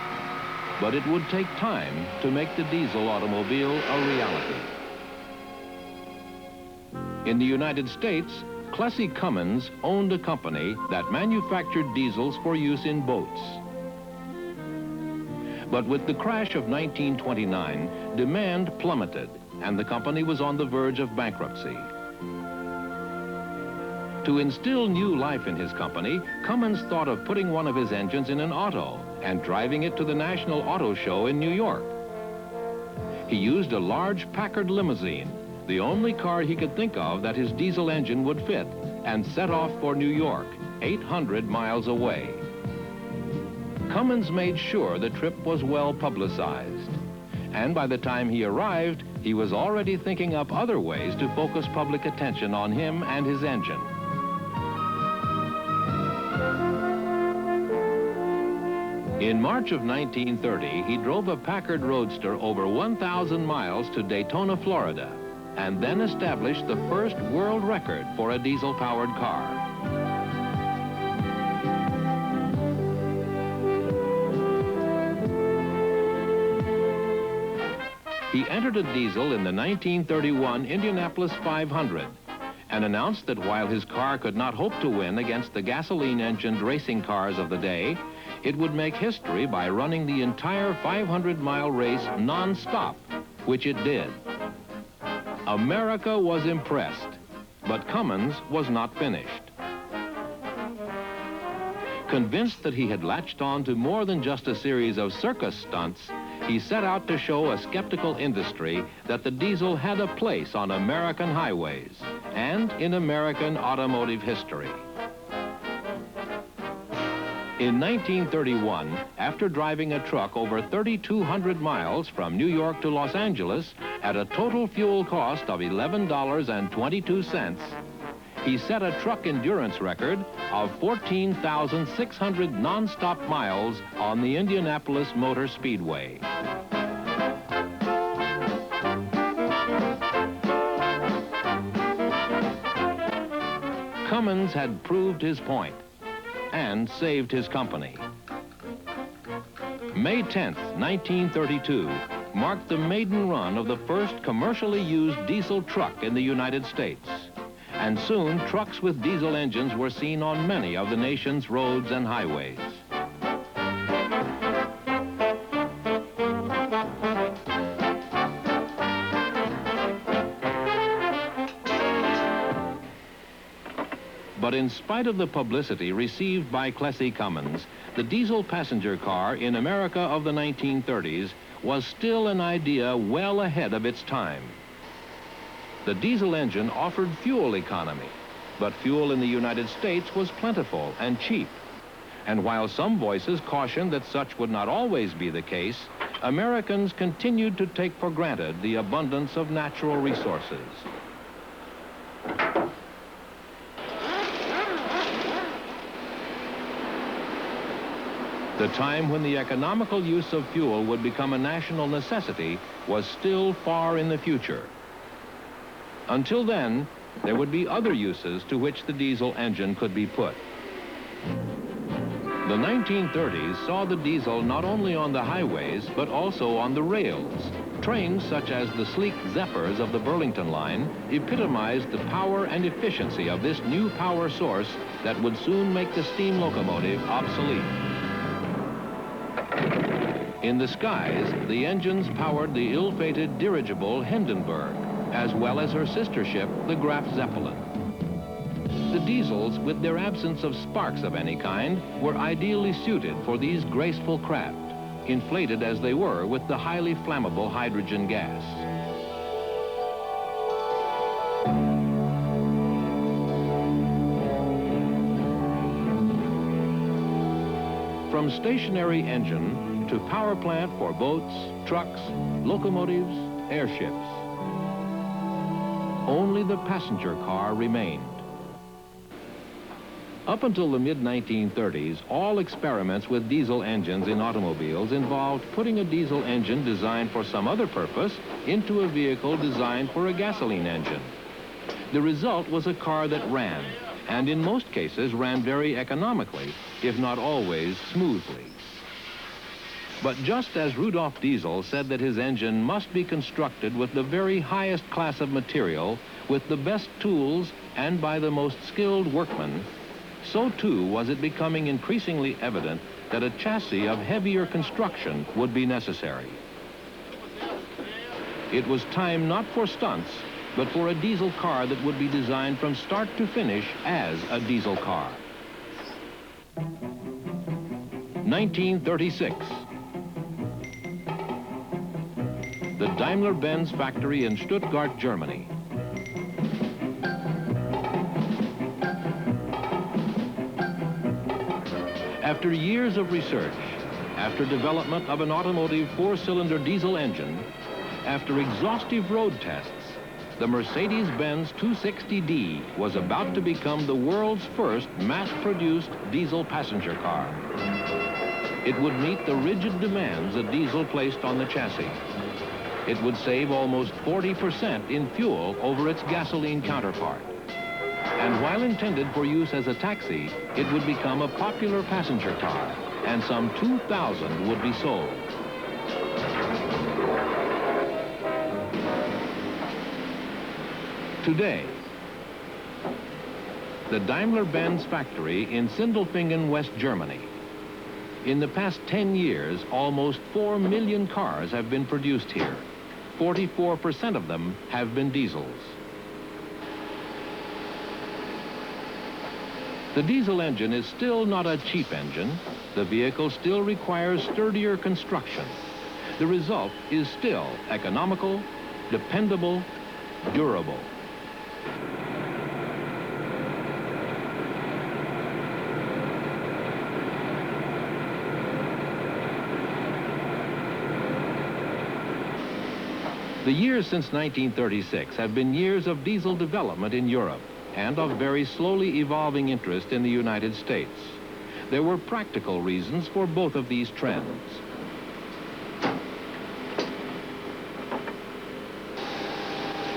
But it would take time to make the diesel automobile a reality. In the United States, Plessy Cummins owned a company that manufactured diesels for use in boats. But with the crash of 1929, demand plummeted, and the company was on the verge of bankruptcy. To instill new life in his company, Cummins thought of putting one of his engines in an auto and driving it to the National Auto Show in New York. He used a large Packard limousine, the only car he could think of that his diesel engine would fit, and set off for New York, 800 miles away. Cummins made sure the trip was well publicized, and by the time he arrived, he was already thinking up other ways to focus public attention on him and his engine. In March of 1930, he drove a Packard Roadster over 1,000 miles to Daytona, Florida, and then established the first world record for a diesel-powered car. He entered a diesel in the 1931 Indianapolis 500 and announced that while his car could not hope to win against the gasoline-engined racing cars of the day, it would make history by running the entire 500-mile race non-stop, which it did. America was impressed, but Cummins was not finished. Convinced that he had latched on to more than just a series of circus stunts, he set out to show a skeptical industry that the diesel had a place on American highways and in American automotive history. In 1931, after driving a truck over 3,200 miles from New York to Los Angeles at a total fuel cost of $11.22, he set a truck endurance record of 14,600 non-stop miles on the Indianapolis Motor Speedway. Cummins had proved his point and saved his company. May 10th, 1932, marked the maiden run of the first commercially used diesel truck in the United States. And soon, trucks with diesel engines were seen on many of the nation's roads and highways. But in spite of the publicity received by Clessie Cummins, the diesel passenger car in America of the 1930s was still an idea well ahead of its time. The diesel engine offered fuel economy, but fuel in the United States was plentiful and cheap. And while some voices cautioned that such would not always be the case, Americans continued to take for granted the abundance of natural resources. The time when the economical use of fuel would become a national necessity was still far in the future. Until then, there would be other uses to which the diesel engine could be put. The 1930s saw the diesel not only on the highways, but also on the rails. Trains such as the sleek Zephyrs of the Burlington line epitomized the power and efficiency of this new power source that would soon make the steam locomotive obsolete. In the skies, the engines powered the ill-fated dirigible Hindenburg, as well as her sister ship, the Graf Zeppelin. The diesels, with their absence of sparks of any kind, were ideally suited for these graceful craft, inflated as they were with the highly flammable hydrogen gas. From stationary engine to power plant for boats, trucks, locomotives, airships. Only the passenger car remained. Up until the mid-1930s, all experiments with diesel engines in automobiles involved putting a diesel engine designed for some other purpose into a vehicle designed for a gasoline engine. The result was a car that ran, and in most cases ran very economically, if not always smoothly. But just as Rudolf Diesel said that his engine must be constructed with the very highest class of material, with the best tools, and by the most skilled workmen, so too was it becoming increasingly evident that a chassis of heavier construction would be necessary. It was time not for stunts, but for a diesel car that would be designed from start to finish as a diesel car. 1936. The Daimler-Benz factory in Stuttgart, Germany. After years of research, after development of an automotive four-cylinder diesel engine, after exhaustive road tests, the Mercedes-Benz 260D was about to become the world's first mass-produced diesel passenger car. It would meet the rigid demands that diesel placed on the chassis. It would save almost 40% in fuel over its gasoline counterpart. And while intended for use as a taxi, it would become a popular passenger car, and some 2,000 would be sold. Today, the Daimler-Benz factory in Sindelfingen, West Germany. In the past 10 years, almost 4 million cars have been produced here. 44% of them have been diesels. The diesel engine is still not a cheap engine. The vehicle still requires sturdier construction. The result is still economical, dependable, durable. The years since 1936 have been years of diesel development in Europe and of very slowly evolving interest in the United States. There were practical reasons for both of these trends.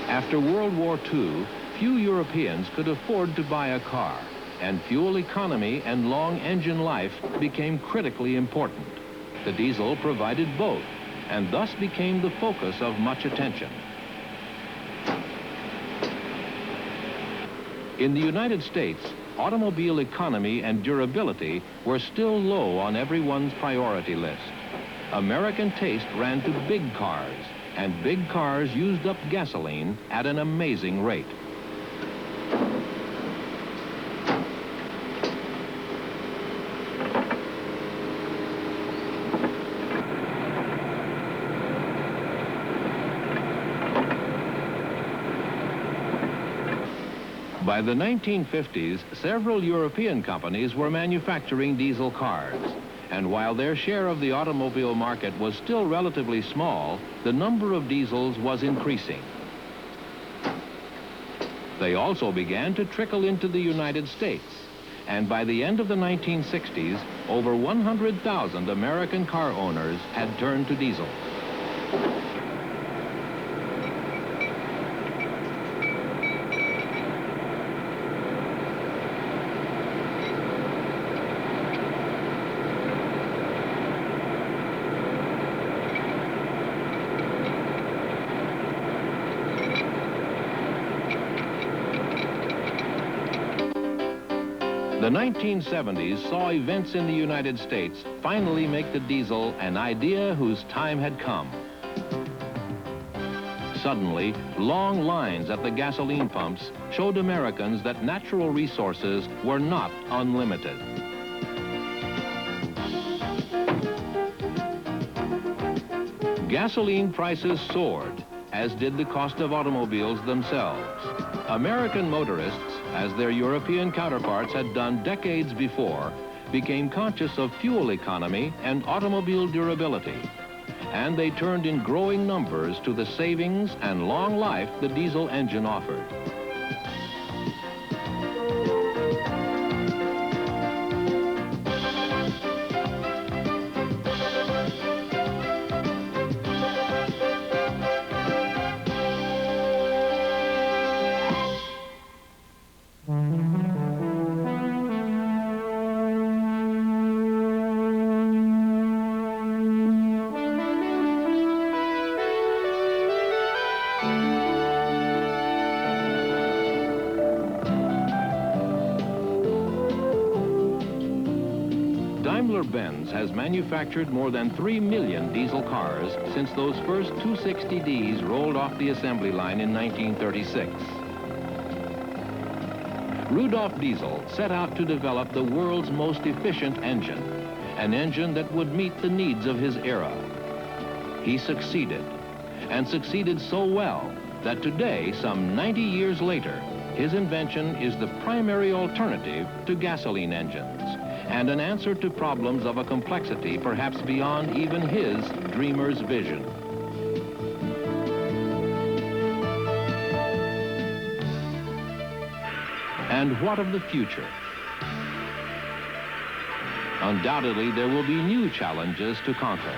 After World War II, few Europeans could afford to buy a car, and fuel economy and long engine life became critically important. The diesel provided both, and thus became the focus of much attention. In the United States, automobile economy and durability were still low on everyone's priority list. American taste ran to big cars, and big cars used up gasoline at an amazing rate. By the 1950s, several European companies were manufacturing diesel cars. And while their share of the automobile market was still relatively small, the number of diesels was increasing. They also began to trickle into the United States. And by the end of the 1960s, over 100,000 American car owners had turned to diesel. The 1970s saw events in the United States finally make the diesel an idea whose time had come. Suddenly, long lines at the gasoline pumps showed Americans that natural resources were not unlimited. Gasoline prices soared, as did the cost of automobiles themselves. American motorists, as their European counterparts had done decades before, became conscious of fuel economy and automobile durability. And they turned in growing numbers to the savings and long life the diesel engine offered. Benz has manufactured more than 3 million diesel cars since those first 260Ds rolled off the assembly line in 1936. Rudolf Diesel set out to develop the world's most efficient engine, an engine that would meet the needs of his era. He succeeded, and succeeded so well that today, some 90 years later, his invention is the primary alternative to gasoline engines, and an answer to problems of a complexity perhaps beyond even his dreamer's vision. And what of the future? Undoubtedly, there will be new challenges to conquer.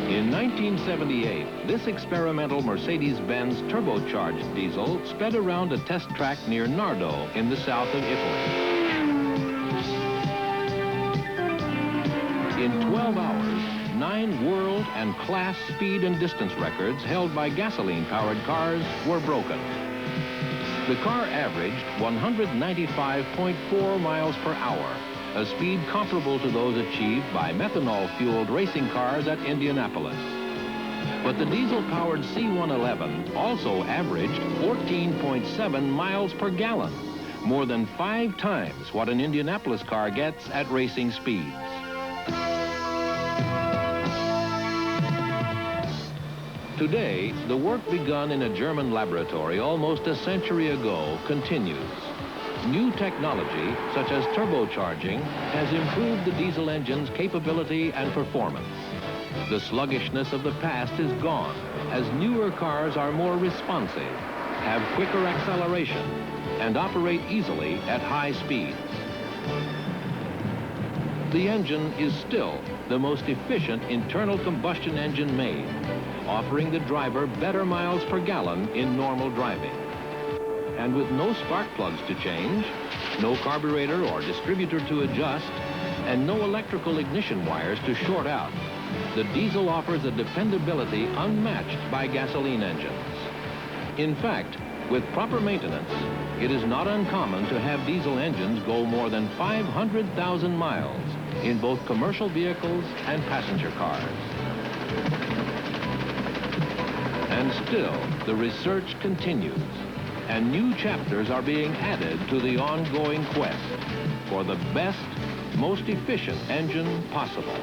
In 1978, this experimental Mercedes-Benz turbocharged diesel sped around a test track near Nardo in the south of Italy. In 12 hours, 9 world and class speed and distance records held by gasoline-powered cars were broken. The car averaged 195.4 miles per hour, a speed comparable to those achieved by methanol-fueled racing cars at Indianapolis. But the diesel-powered C111 also averaged 14.7 miles per gallon, more than 5 times what an Indianapolis car gets at racing speeds. Today, the work begun in a German laboratory almost a century ago continues. New technology, such as turbocharging, has improved the diesel engine's capability and performance. The sluggishness of the past is gone, as newer cars are more responsive, have quicker acceleration, and operate easily at high speeds. The engine is still the most efficient internal combustion engine made, offering the driver better miles per gallon in normal driving. And with no spark plugs to change, no carburetor or distributor to adjust, and no electrical ignition wires to short out, the diesel offers a dependability unmatched by gasoline engines. In fact, with proper maintenance, it is not uncommon to have diesel engines go more than 500,000 miles in both commercial vehicles and passenger cars. And still, the research continues, and new chapters are being added to the ongoing quest for the best, most efficient engine possible.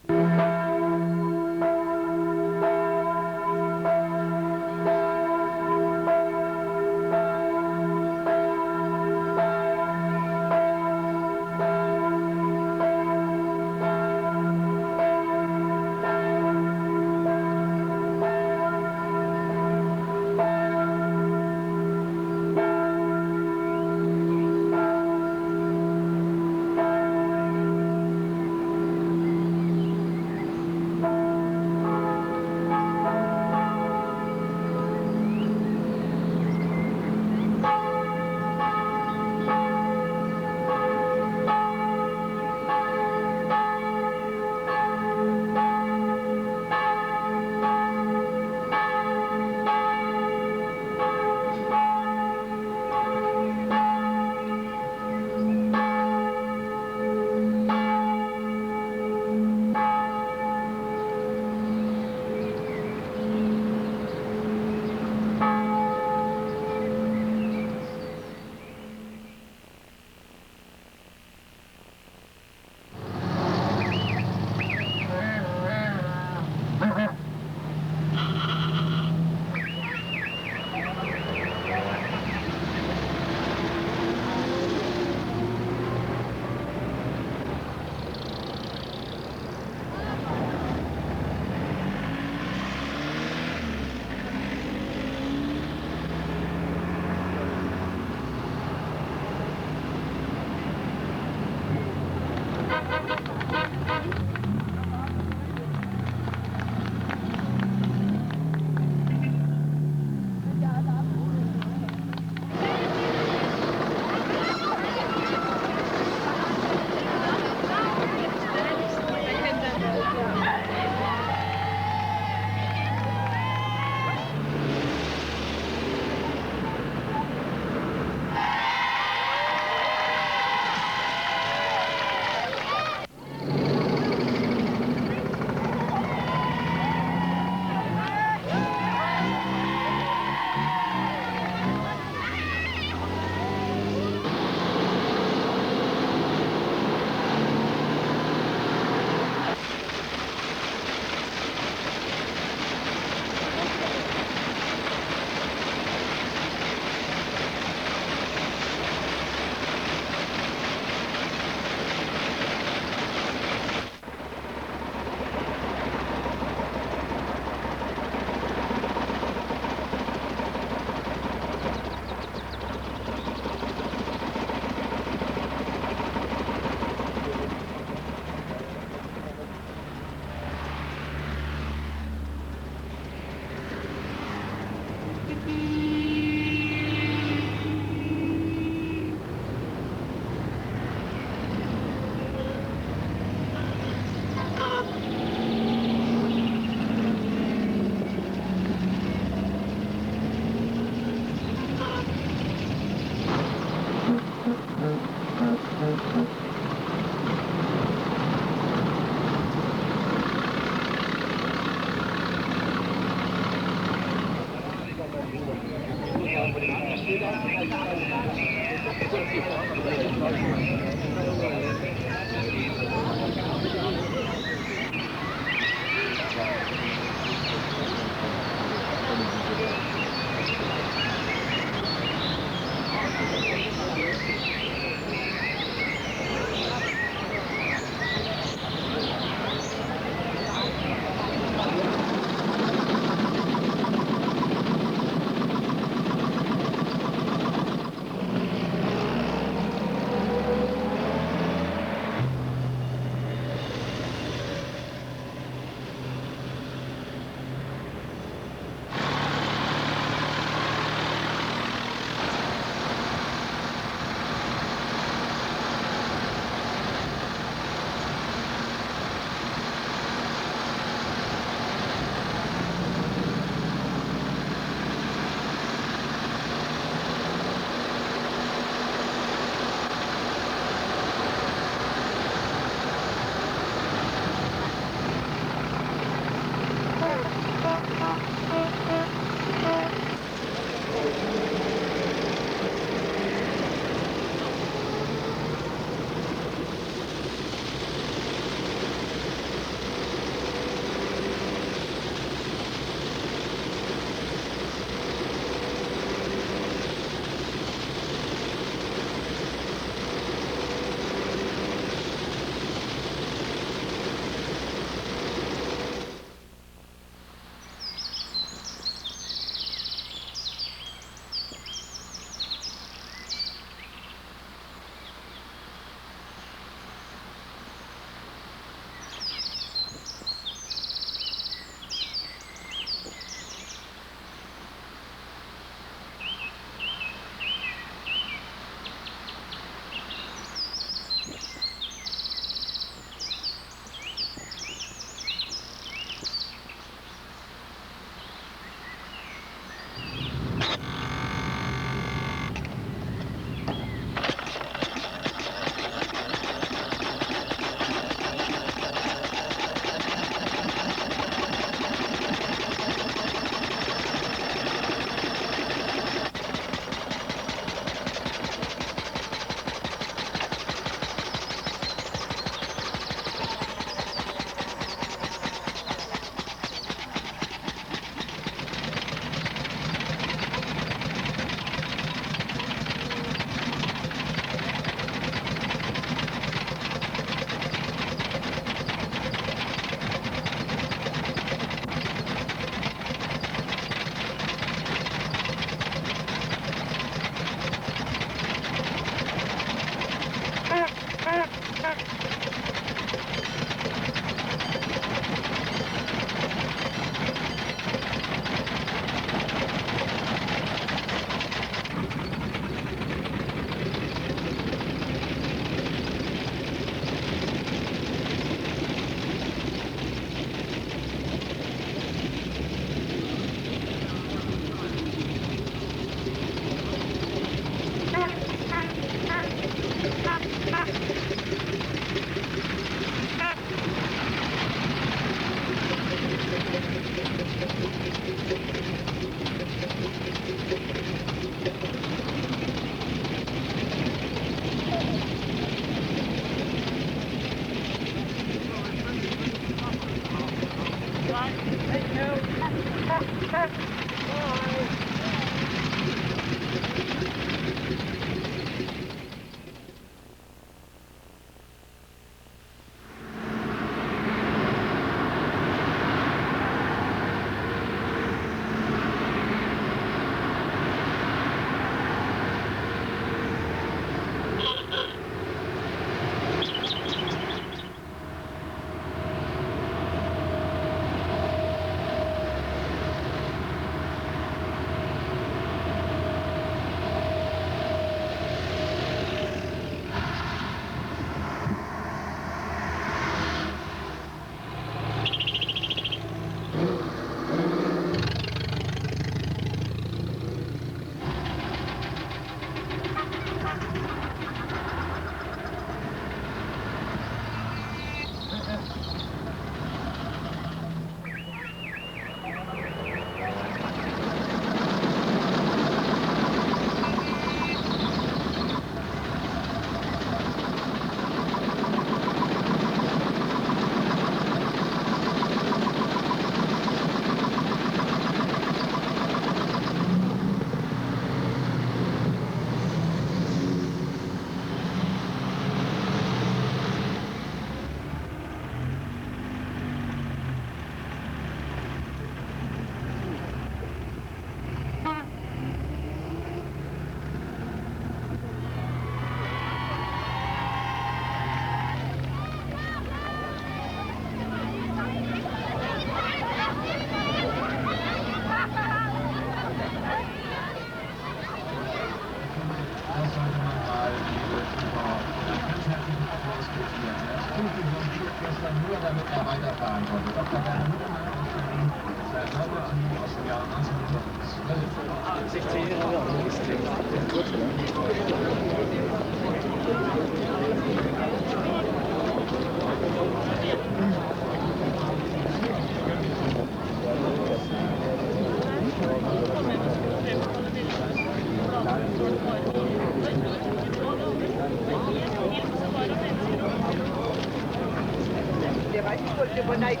Der weiß nicht, wollte man nicht,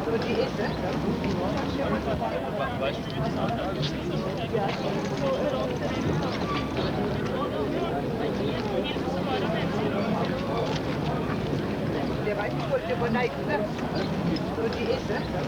so die ist, weißt du, wie der weiß nicht, wollte man nicht, so die ist, weißt du,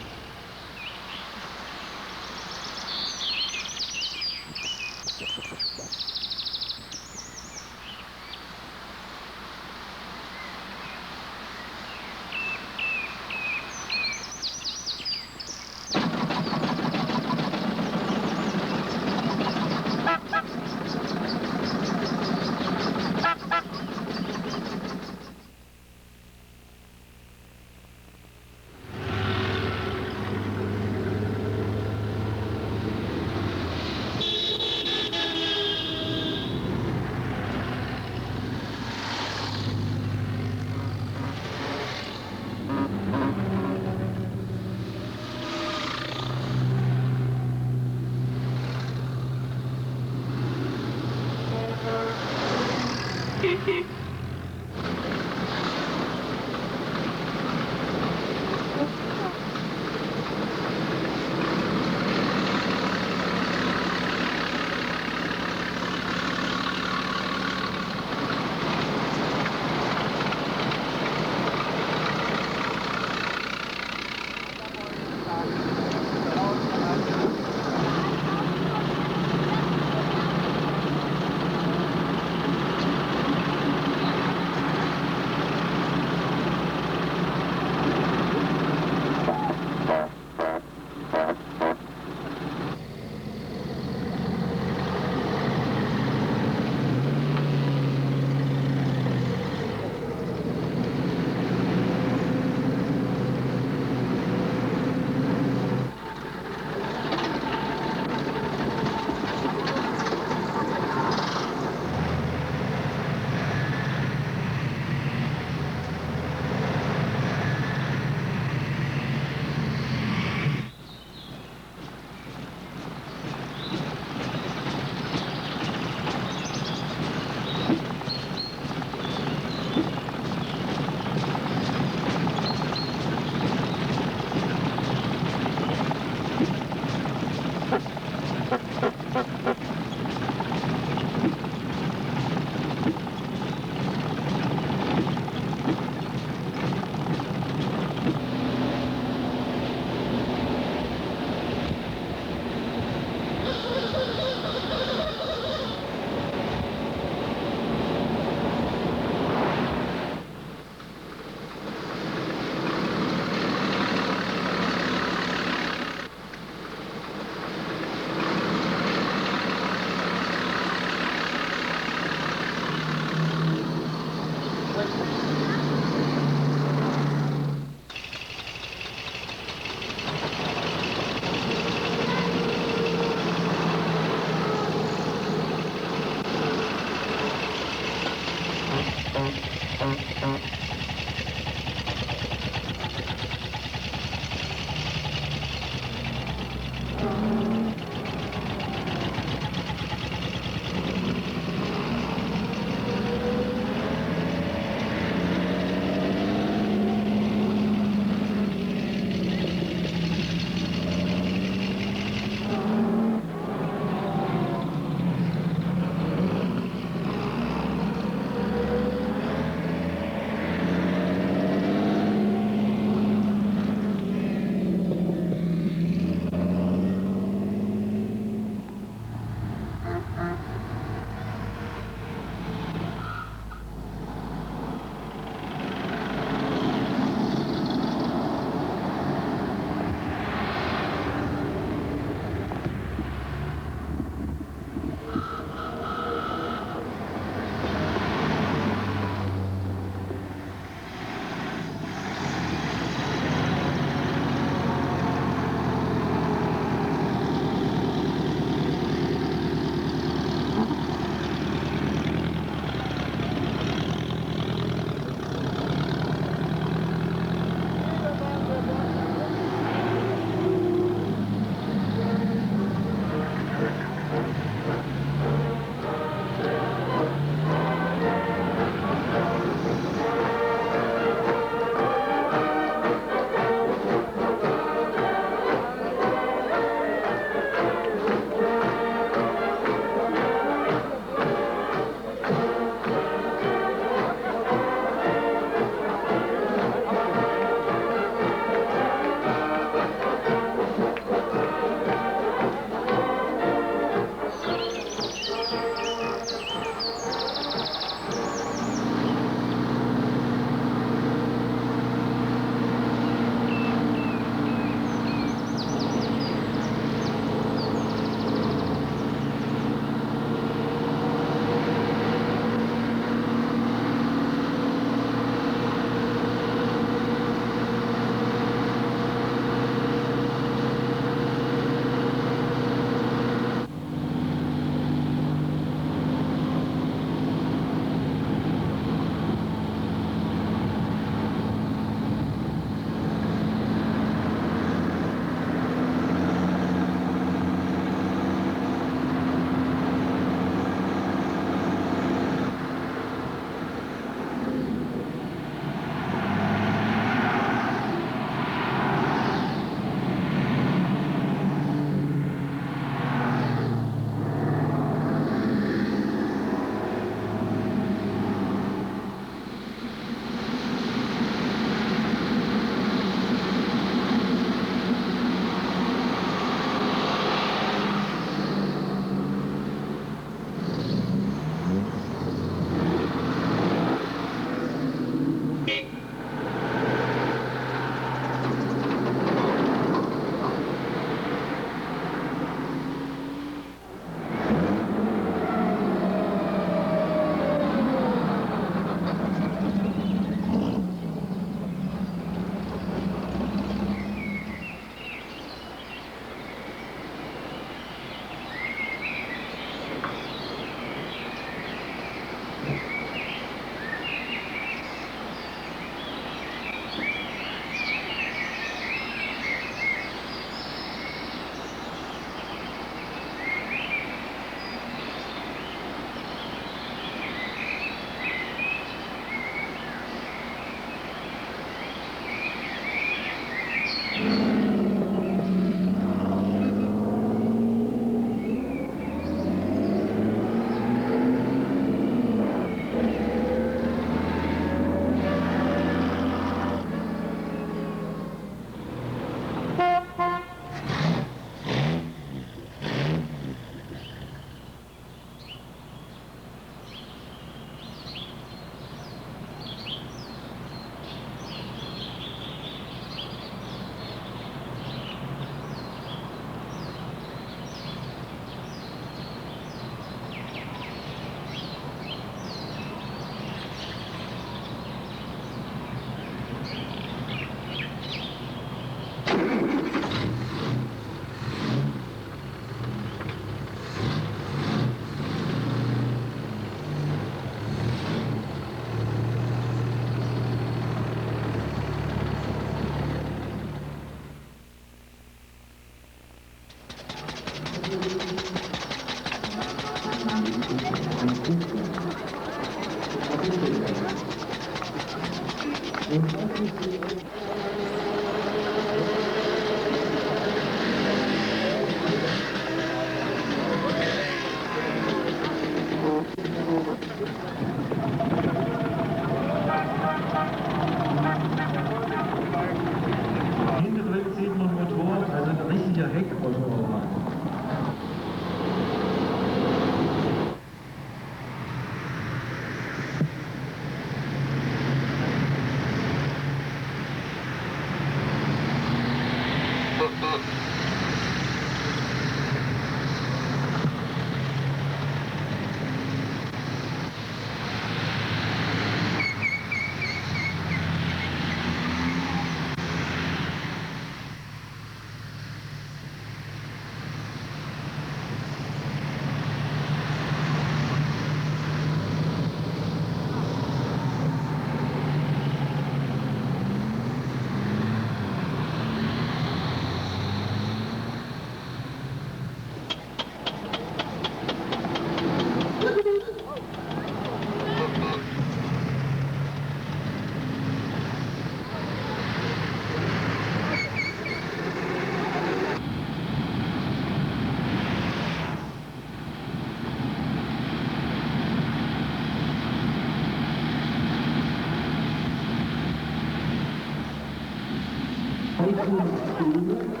high school students.